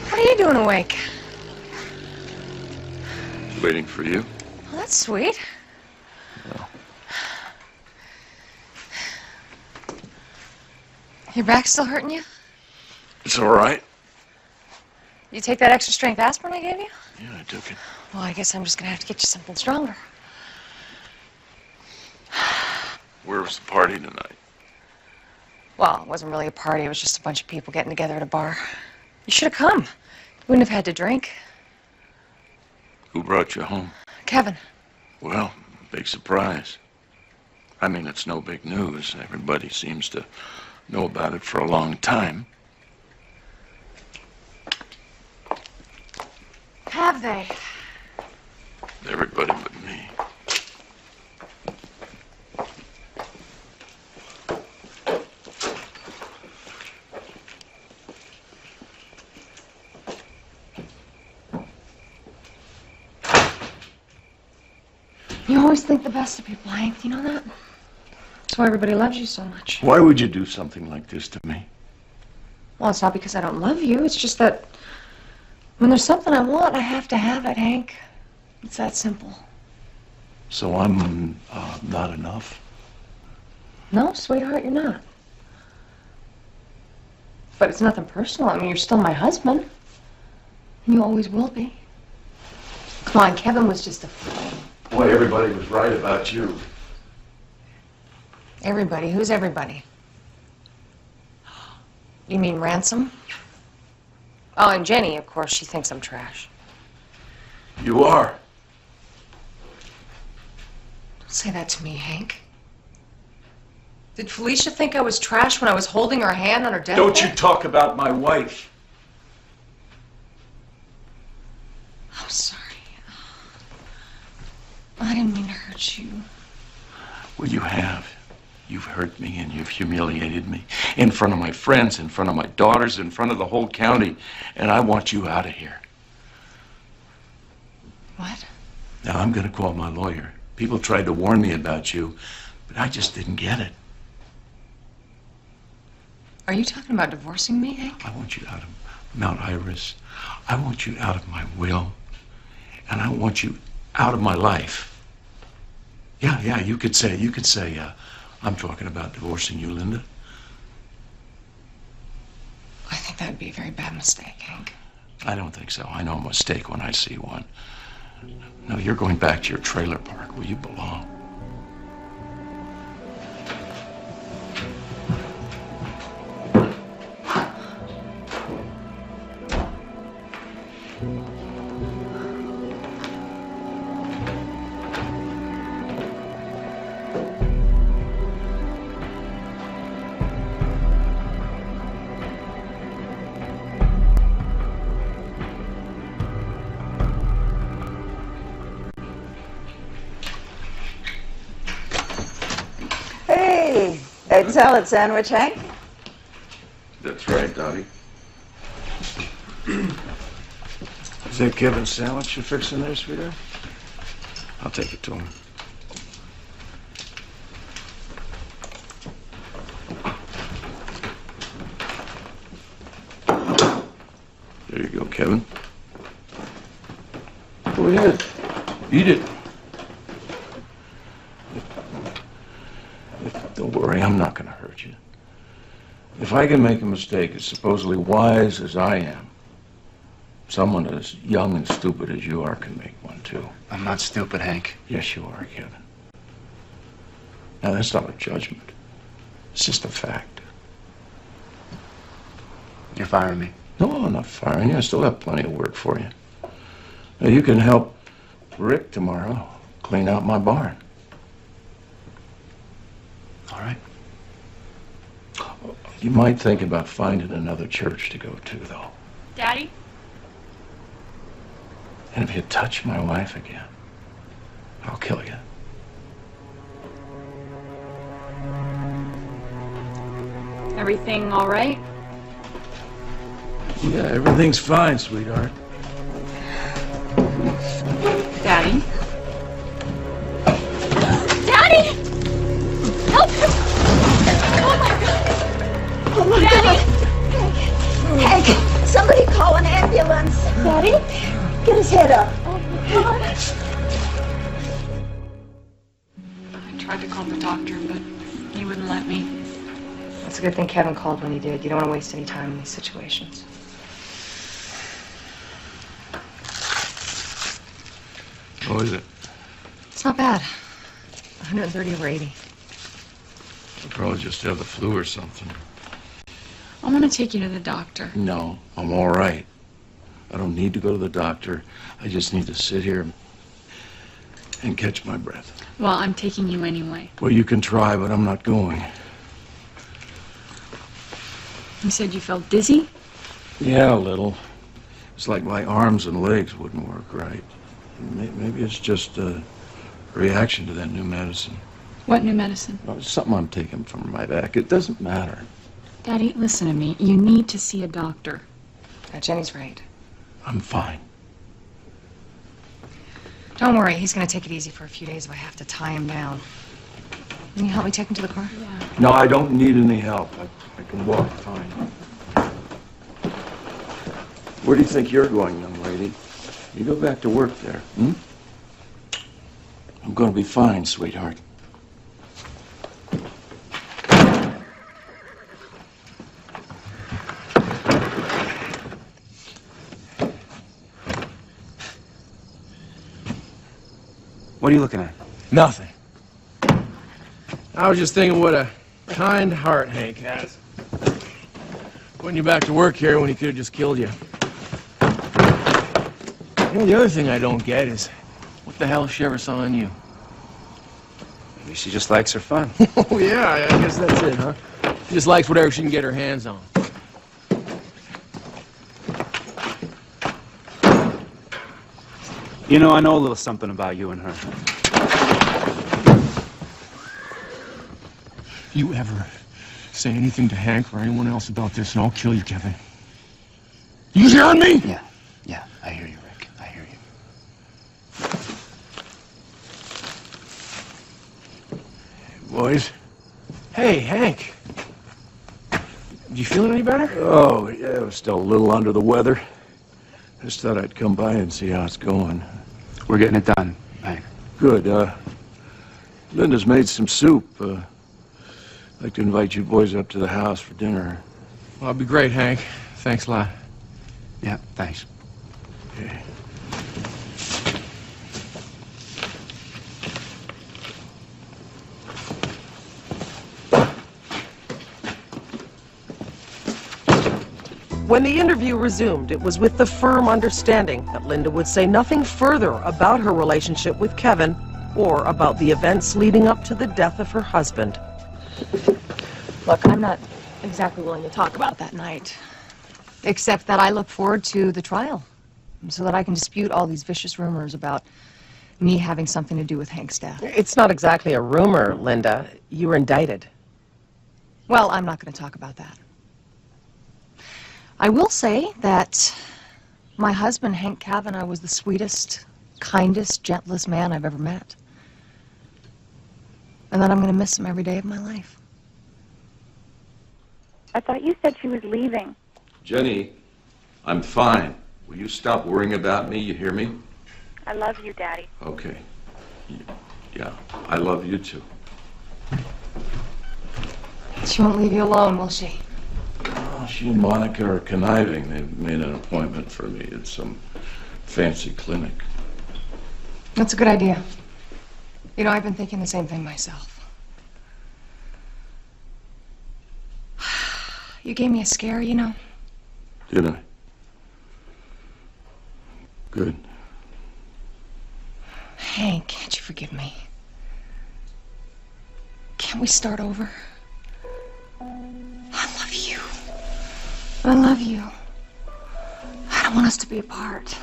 What are you doing awake? Waiting for you. Well, that's sweet. Your back still hurting you? It's all right. You take that extra strength aspirin I gave you? Yeah, I took it. Well, I guess I'm just gonna have to get you something stronger. Where was the party tonight? Well, it wasn't really a party. It was just a bunch of people getting together at a bar. You should have come. You wouldn't have had to drink. Who brought you home? Kevin. Well, big surprise. I mean, it's no big news. Everybody seems to know about it for a long time. Have they? Everybody but me. You always think the best of people, Hank. You know that? That's why everybody loves you so much. Why would you do something like this to me? Well, it's not because I don't love you. It's just that when there's something I want, I have to have it, Hank. It's that simple. So I'm not enough? No, sweetheart, you're not. But it's nothing personal. I mean, you're still my husband. And you always will be. Come on, Kevin was just a fool. Boy, everybody was right about you. Everybody? Who's everybody? You mean Ransom? Oh, and Jenny, of course, she thinks I'm trash. You are. Don't say that to me, Hank. Did Felicia think I was trash when I was holding her hand on her deathbed? Don't you talk about my wife. I'm sorry. I didn't mean to hurt you. Well, you have. You've hurt me and you've humiliated me. In front of my friends, in front of my daughters, in front of the whole county. And I want you out of here. What? Now, I'm going to call my lawyer. People tried to warn me about you, but I just didn't get it. Are you talking about divorcing me, Hank? I want you out of Mount Iris. I want you out of my will. And I want you out of my life. Yeah, you could say, I'm talking about divorcing you, Linda. I think that would be a very bad mistake, Hank. I don't think so. I know a mistake when I see one. No, you're going back to your trailer park where you belong. Hey, egg salad sandwich, Hank? That's right, Dottie. Is that Kevin's sandwich you're fixing there, sweetheart? I'll take it to him. There you go, Kevin. Go ahead. Eat it. Don't worry, I'm not going to hurt you. If I can make a mistake as supposedly wise as I am, someone as young and stupid as you are can make one too. I'm not stupid, Hank. Yes, you are, Kevin. Now, that's not a judgment. It's just a fact. You're firing me. No, I'm not firing you. I still have plenty of work for you. Now, you can help Rick tomorrow clean out my barn. All right. You might think about finding another church to go to, though. Daddy? And if you touch my wife again, I'll kill you. Everything all right? Yeah, everything's fine, sweetheart. Daddy? Daddy! Help him! Oh my God! Oh my Daddy! God! Hank, somebody call an ambulance. Daddy, get his head up. Oh my God! I tried to call the doctor, but he wouldn't let me. It's a good thing Kevin called when he did. You don't want to waste any time in these situations. What is it? It's not bad. 130 over 80. I'll probably just have the flu or something. I want to take you to the doctor. No, I'm all right. I don't need to go to the doctor. I just need to sit here and catch my breath. Well, I'm taking you anyway. Well, you can try, but I'm not going. You said you felt dizzy? Yeah, a little. It's like my arms and legs wouldn't work right. Maybe it's just a reaction to that new medicine. What new medicine? Oh, it's something I'm taking from my back. It doesn't matter. Daddy, listen to me. You need to see a doctor. Jenny's right. I'm fine. Don't worry, he's going to take it easy for a few days if I have to tie him down. Can you help me take him to the car? Yeah. No, I don't need any help. I can walk fine. Where do you think you're going, young lady? You go back to work there, hmm? I'm going to be fine, sweetheart. What are you looking at? Nothing. I was just thinking what a kind heart Hank has. Putting you back to work here when he could have just killed you. You know, the other thing I don't get is what the hell she ever saw in you? Maybe she just likes her fun. Oh, yeah, I guess that's it, huh? She just likes whatever she can get her hands on. You know, I know a little something about you and her. You ever say anything to Hank or anyone else about this, and I'll kill you, Kevin. You hearing me? Yeah, I hear you, Rick. I hear you. Boys. Hey, Hank. You feeling any better? Oh, yeah, I was still a little under the weather. Just thought I'd come by and see how it's going. We're getting it done, Hank. Good. Linda's made some soup. I'd like to invite you boys up to the house for dinner. Well, that'd be great, Hank. Thanks a lot. Yeah, thanks. Okay. When the interview resumed, it was with the firm understanding that Linda would say nothing further about her relationship with Kevin or about the events leading up to the death of her husband. Look, I'm not exactly willing to talk about that night, except that I look forward to the trial so that I can dispute all these vicious rumors about me having something to do with Hank's death. It's not exactly a rumor, Linda. You were indicted. Well, I'm not going to talk about that. I will say that my husband, Hank Kavanaugh, was the sweetest, kindest, gentlest man I've ever met. And that I'm going to miss him every day of my life. I thought you said she was leaving. Jenny, I'm fine. Will you stop worrying about me? You hear me? I love you, Daddy. Okay. Yeah, I love you too. She won't leave you alone, will she? Oh, she and Monica are conniving. They've made an appointment for me at some fancy clinic. That's a good idea. You know, I've been thinking the same thing myself. You gave me a scare, you know. Did I? Good. Hank, can't you forgive me? Can't we start over? I love you. I love you. I don't want us to be apart.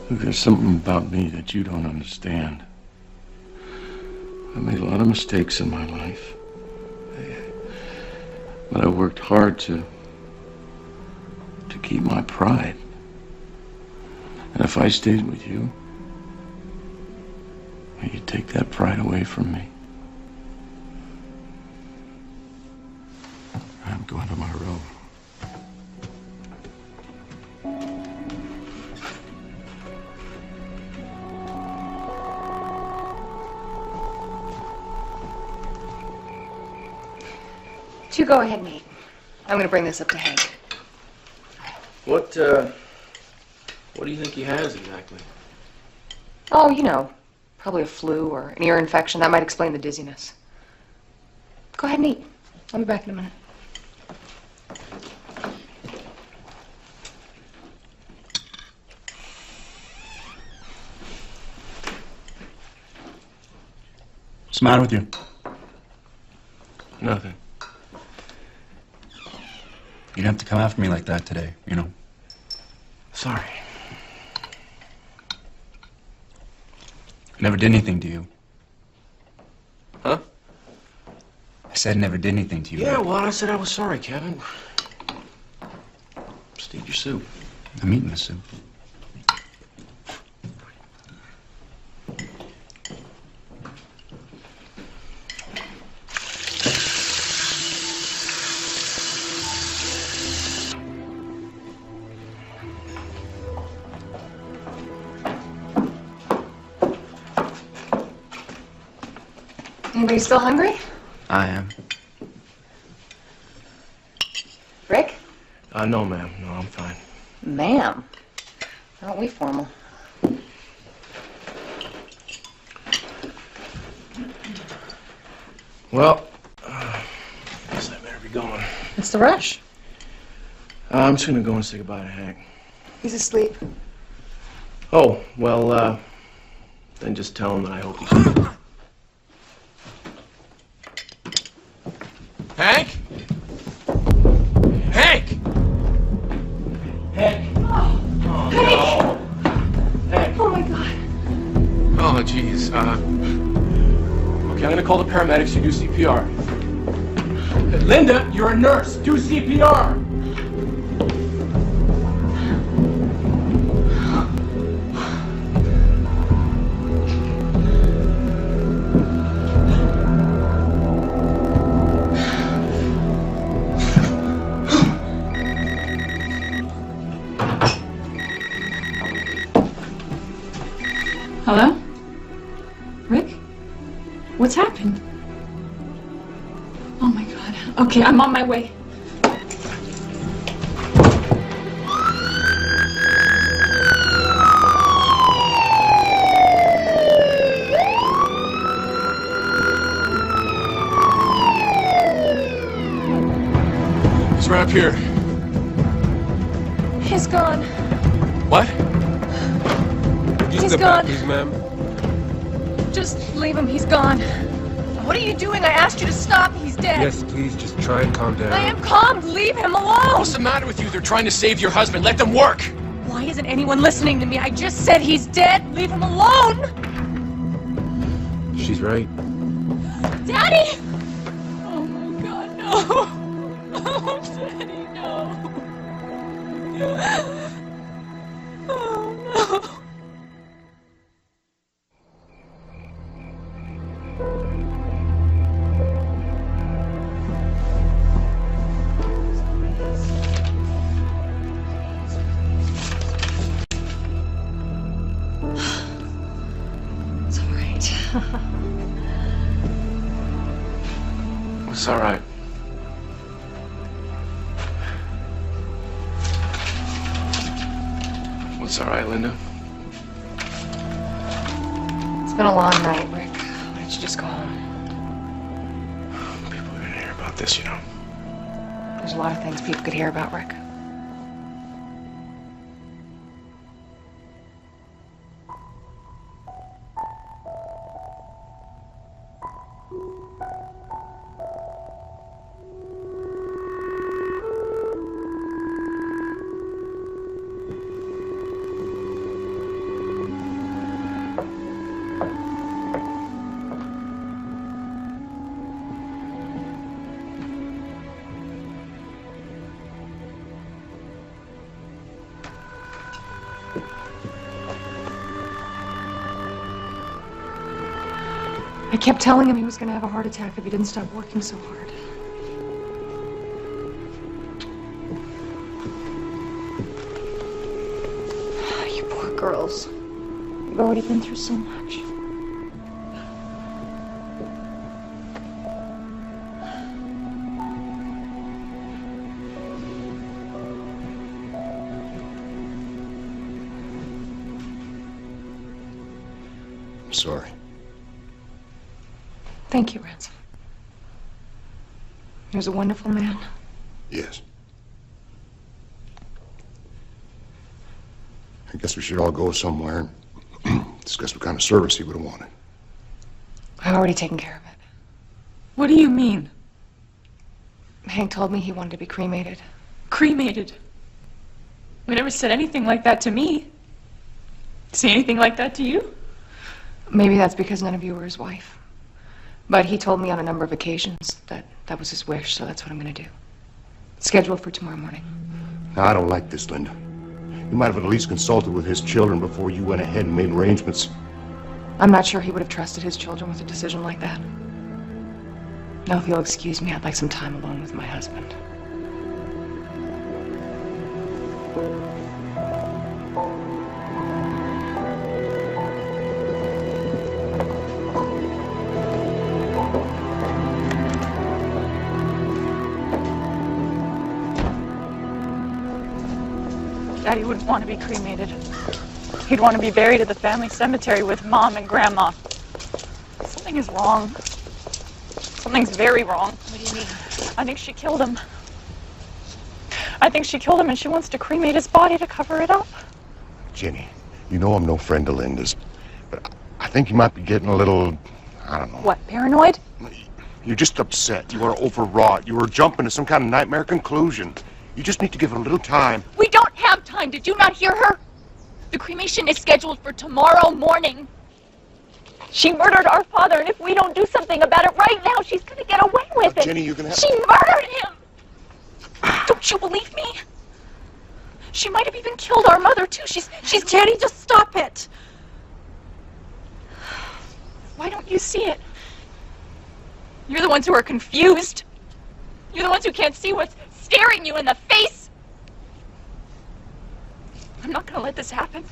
Look, there's something about me that you don't understand. I made a lot of mistakes in my life. But I worked hard to keep my pride. And if I stayed with you, you'd take that pride away from me. I'm going to my room. You go ahead and eat. I'm gonna bring this up to Hank. What do you think he has exactly? Oh, you know, probably a flu or an ear infection. That might explain the dizziness. Go ahead and eat. I'll be back in a minute. What's the matter with you? Nothing. You didn't have to come after me like that today, you know? Sorry. I never did anything to you. Huh? I said never did anything to you. Yeah, Rick. well, I said I was sorry, Kevin. Just eat your soup. I'm eating the soup. Anybody still hungry? I am. Rick? No, ma'am. No, I'm fine. Ma'am. Aren't we formal? Well, I guess I better be going. What's the rush? I'm just gonna go and say goodbye to Hank. He's asleep. Oh, well, then just tell him that I hope he's good. Hank? Hank! Hank! Oh, No. Hank! oh my God. Oh, jeez. Okay, I'm gonna call the paramedics. You do CPR. Linda, you're a nurse. Do CPR. Hello? Rick? What's happened? Oh my God. Okay, I'm on my way. He's right up here. He's gone. What? He's gone. Please, ma'am. Just leave him. He's gone. What are you doing? I asked you to stop. He's dead. Yes, please, just try and calm down. I am calm. Leave him alone. What's the matter with you? They're trying to save your husband. Let them work. Why isn't anyone listening to me? I just said he's dead. Leave him alone. She's right. Daddy! Oh my God, no. Oh, Daddy, no. Oh, no. It's all right. It's all right. What's all right, Linda? It's been a long night, Rick. Why don't you just go home? People are gonna hear about this, you know. There's a lot of things people could hear about Rick. I kept telling him he was going to have a heart attack if he didn't stop working so hard. You poor girls. You've already been through so much. sorry. Thank you, Ransom. He was a wonderful man. Yes. I guess we should all go somewhere and discuss what kind of service he would have wanted. I've already taken care of it. What do you mean? Hank told me he wanted to be cremated. Cremated? We never said anything like that to me. Say anything like that to you? Maybe that's because none of you were his wife. But he told me on a number of occasions that that was his wish, so that's what I'm going to do. Scheduled for tomorrow morning. Now, I don't like this, Linda. You might have at least consulted with his children before you went ahead and made arrangements. I'm not sure he would have trusted his children with a decision like that. Now, if you'll excuse me, I'd like some time alone with my husband. Daddy wouldn't want to be cremated. He'd want to be buried at the family cemetery with Mom and Grandma. Something is wrong. Something's very wrong. What do you mean? I think she killed him. I think she killed him and she wants to cremate his body to cover it up. Jenny, you know I'm no friend of Linda's, but I think you might be getting a little, I don't know. What, paranoid? You're just upset. You are overwrought. You are jumping to some kind of nightmare conclusion. You just need to give it a little time. We don't have time. Did you not hear her? The cremation is scheduled for tomorrow morning. She murdered our father, and if we don't do something about it right now, she's going to get away with it. Jenny, you're going to have She murdered him! Don't you believe me? She might have even killed our mother, too. She's Jenny, just stop it. Why don't you see it? You're the ones who are confused. You're the ones who can't see what's staring you in the face. I'm not going to let this happen.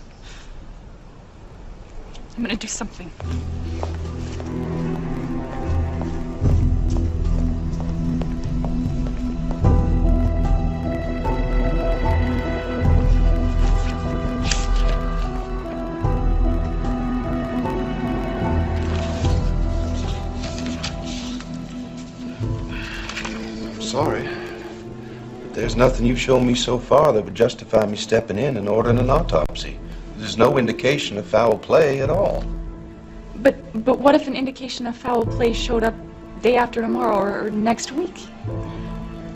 I'm going to do something. I'm sorry. There's nothing you've shown me so far that would justify me stepping in and ordering an autopsy. There's no indication of foul play at all. But what if an indication of foul play showed up day after tomorrow or next week?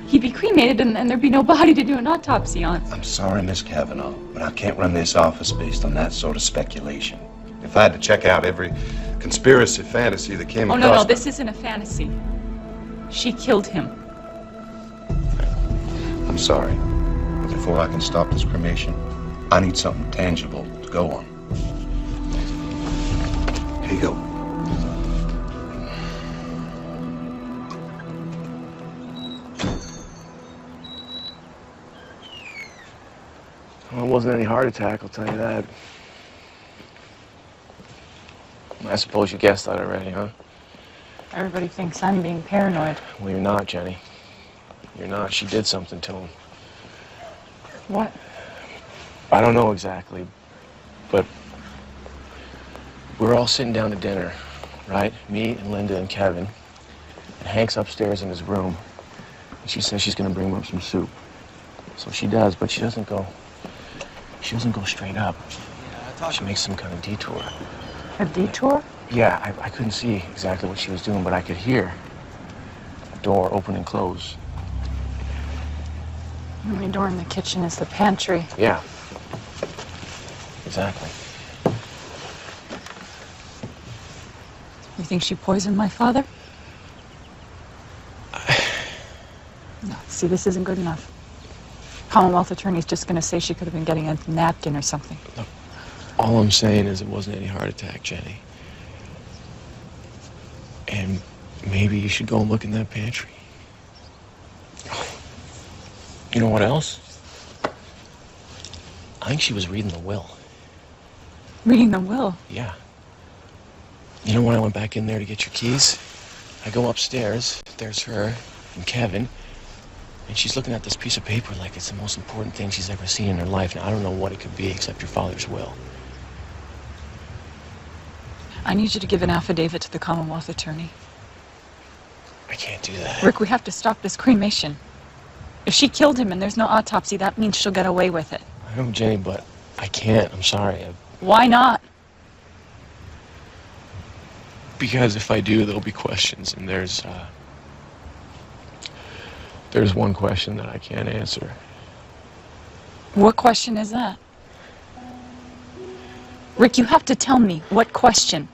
He'd be cremated and there'd be no body to do an autopsy on. I'm sorry, Miss Cavanaugh, but I can't run this office based on that sort of speculation. If I had to check out every conspiracy fantasy that came across... Oh, no, this isn't a fantasy. She killed him. I'm sorry, but before I can stop this cremation, I need something tangible to go on. Here you go. Well, it wasn't any heart attack, I'll tell you that. I suppose you guessed that already, huh? Everybody thinks I'm being paranoid. Well, you're not, Jenny. You're not. She did something to him. What? I don't know exactly, but we're all sitting down to dinner, right? Me and Linda and Kevin. And Hank's upstairs in his room. And she says she's going to bring him up some soup. So she does, but she doesn't go straight up. She makes some kind of detour. A detour? Yeah, I couldn't see exactly what she was doing, but I could hear a door open and close. The only door in the kitchen is the pantry. Yeah. Exactly. You think she poisoned my father? No, see, this isn't good enough. Commonwealth attorney's just going to say she could have been getting a napkin or something. Look, all I'm saying is it wasn't any heart attack, Jenny. And maybe you should go and look in that pantry. You know what else? I think she was reading the will. Reading the will? Yeah. You know when I went back in there to get your keys? I go upstairs, there's her and Kevin, and she's looking at this piece of paper like it's the most important thing she's ever seen in her life. Now, I don't know what it could be except your father's will. I need you to give an affidavit to the Commonwealth attorney. I can't do that. Rick, we have to stop this cremation. If she killed him and there's no autopsy, that means she'll get away with it. I know, Jenny, but I can't. I'm sorry. Why not? Because if I do, there'll be questions, and there's one question that I can't answer. What question is that? Rick, you have to tell me. What question?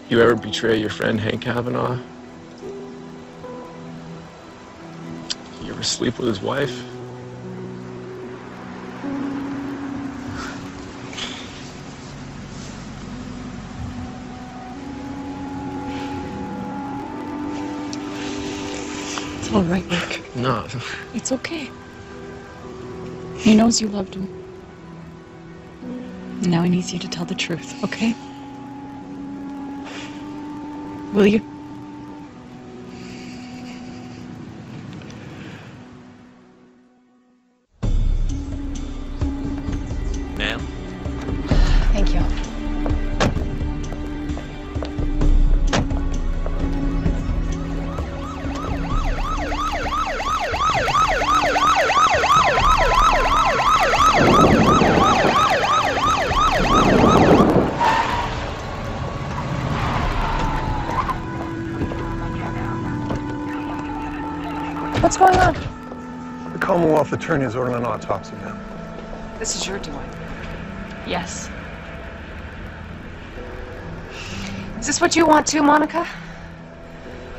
You ever betray your friend Hank Kavanaugh? You ever sleep with his wife? It's all right, Rick. No. It's okay. He knows you loved him. Now he needs you to tell the truth, okay? Will you? Ma'am? Thank you. What's going on? The Commonwealth attorney has ordered an autopsy, ma'am. This is your doing. Yes. Is this what you want too, Monica?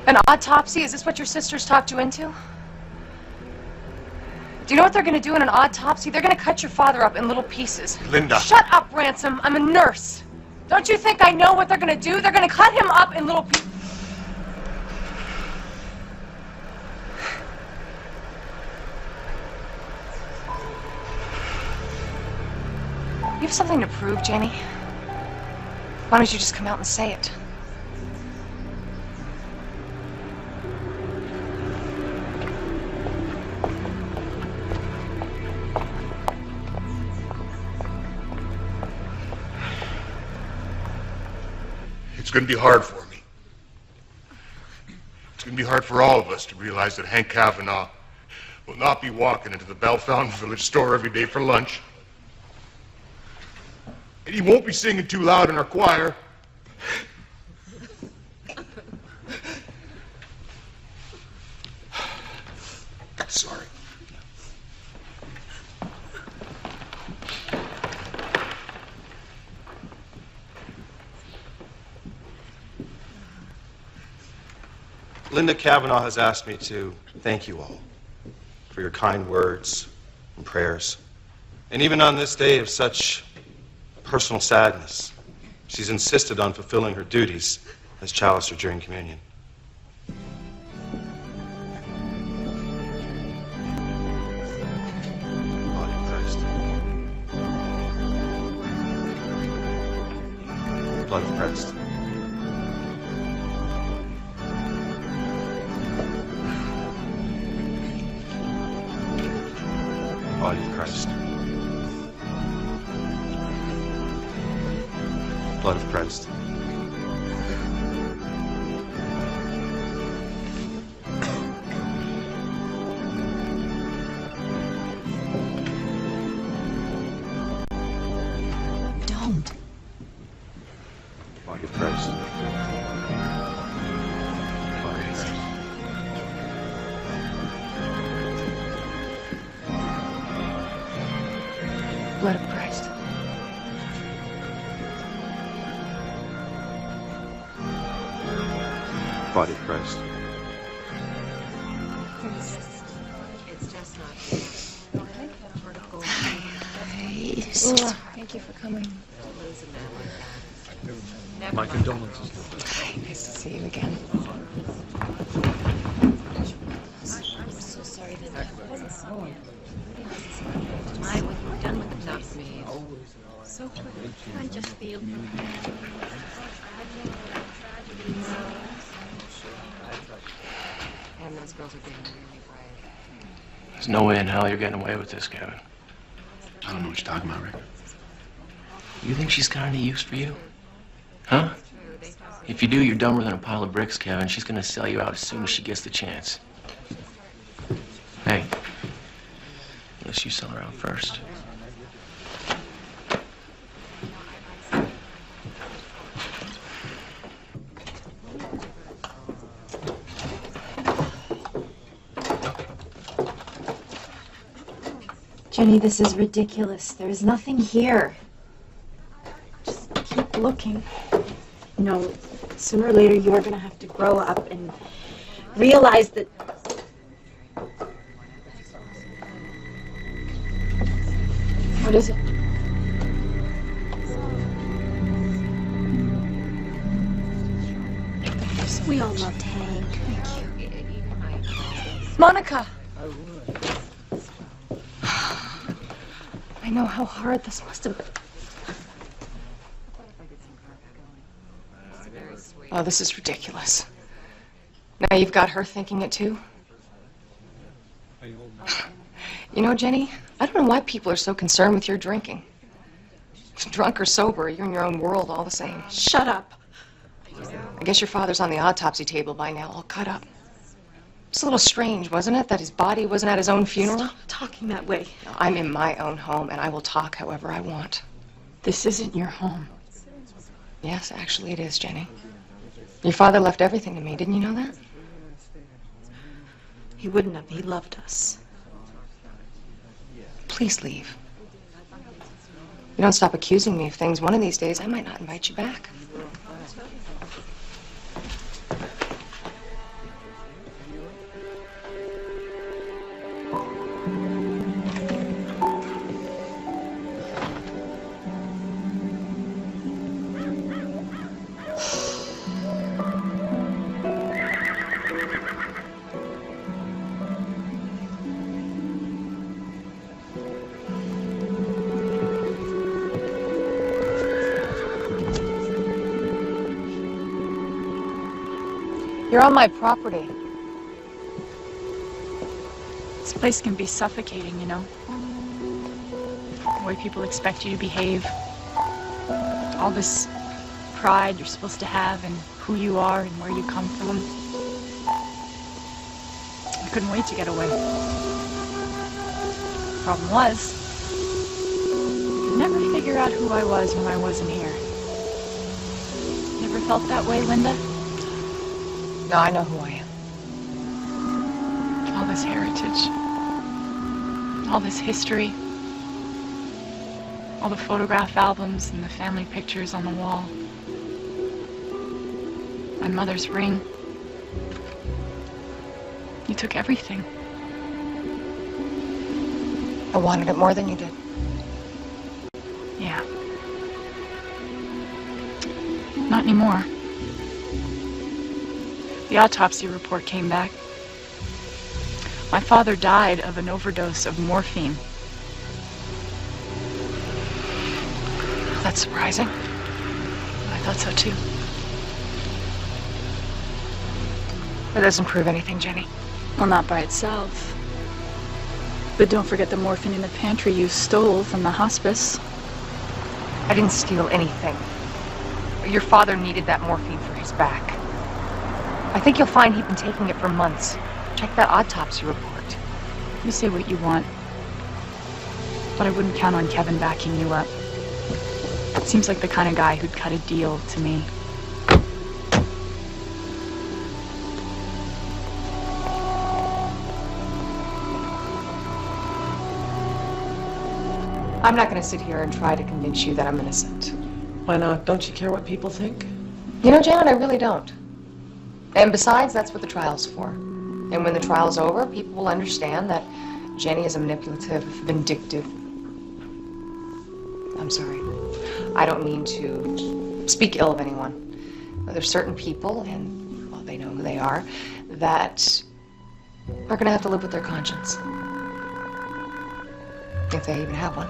An autopsy? Is this what your sisters talked you into? Do you know what they're gonna do in an autopsy? They're gonna cut your father up in little pieces. Linda. Shut up, Ransom. I'm a nurse. Don't you think I know what they're gonna do? They're gonna cut him up in little pieces. You have something to prove, Jenny. Why don't you just come out and say it? It's going to be hard for me. It's going to be hard for all of us to realize that Hank Kavanaugh will not be walking into the Bell Fountain Village store every day for lunch. And he won't be singing too loud in our choir. Sorry. Linda Kavanaugh has asked me to thank you all for your kind words and prayers. And even on this day of such personal sadness, she's insisted on fulfilling her duties as chalicer during communion. Body of Christ. Blood of Christ. Body of Christ. Blood of Christ. Don't. Body of Christ. Body of Christ. Blood of Christ. Body of Christ. It's just not. Thank you for coming. My condolences. Nice to see you again. I'm so sorry that that wasn't so. Why, when you're done with the not me. So quick. I just feel. And those girls are getting really bright. There's no way in hell you're getting away with this, Kevin. I don't know what you're talking about, Rick. You think she's got any use for you? Huh? If you do, you're dumber than a pile of bricks, Kevin. She's gonna sell you out as soon as she gets the chance. Hey, unless you sell her out first. Jenny, this is ridiculous. There's nothing here. Just keep looking. No, sooner or later you are going to have to grow up and realize that... What is it? We all loved Hank. Thank you. Monica! I know how hard this must have been. Oh, this is ridiculous. Now you've got her thinking it too? You know, Jenny, I don't know why people are so concerned with your drinking. Drunk or sober, you're in your own world all the same. Shut up. I guess your father's on the autopsy table by now, all cut up. It's a little strange, wasn't it, that his body wasn't at his own funeral? Stop talking that way. I'm in my own home, and I will talk however I want. This isn't your home. Yes, actually it is, Jenny. Your father left everything to me, didn't you know that? He wouldn't have. He loved us. Please leave. You don't stop accusing me of things, one of these days I might not invite you back. You're on my property. This place can be suffocating, you know. The way people expect you to behave. All this pride you're supposed to have in who you are and where you come from. I couldn't wait to get away. Problem was, I could never figure out who I was when I wasn't here. Never felt that way, Linda? No, I know who I am. All this heritage, all this history, all the photograph albums and the family pictures on the wall. My mother's ring. You took everything. I wanted it more than you did. Yeah. Not anymore. The autopsy report came back. My father died of an overdose of morphine. That's surprising. I thought so too. That doesn't prove anything, Jenny. Well, not by itself. But don't forget the morphine in the pantry you stole from the hospice. I didn't steal anything. Your father needed that morphine for his back. I think you'll find he'd been taking it for months. Check that autopsy report. You say what you want, but I wouldn't count on Kevin backing you up. Seems like the kind of guy who'd cut a deal to me. I'm not going to sit here and try to convince you that I'm innocent. Why not? Don't you care what people think? You know, Janet, I really don't. And besides, that's what the trial's for. And when the trial's over, people will understand that Jenny is a manipulative, vindictive... I'm sorry. I don't mean to speak ill of anyone. But there's certain people, and, well, they know who they are, that are gonna have to live with their conscience. If they even have one.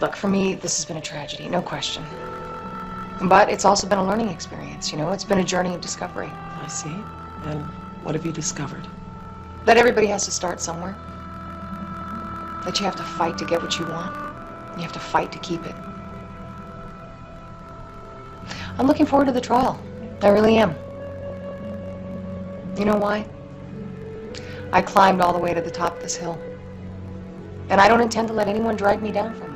Look, for me, this has been a tragedy, no question. But it's also been a learning experience, you know? It's been a journey of discovery. I see. And what have you discovered? That everybody has to start somewhere. That you have to fight to get what you want. You have to fight to keep it. I'm looking forward to the trial. I really am. You know why? I climbed all the way to the top of this hill. And I don't intend to let anyone drag me down from it.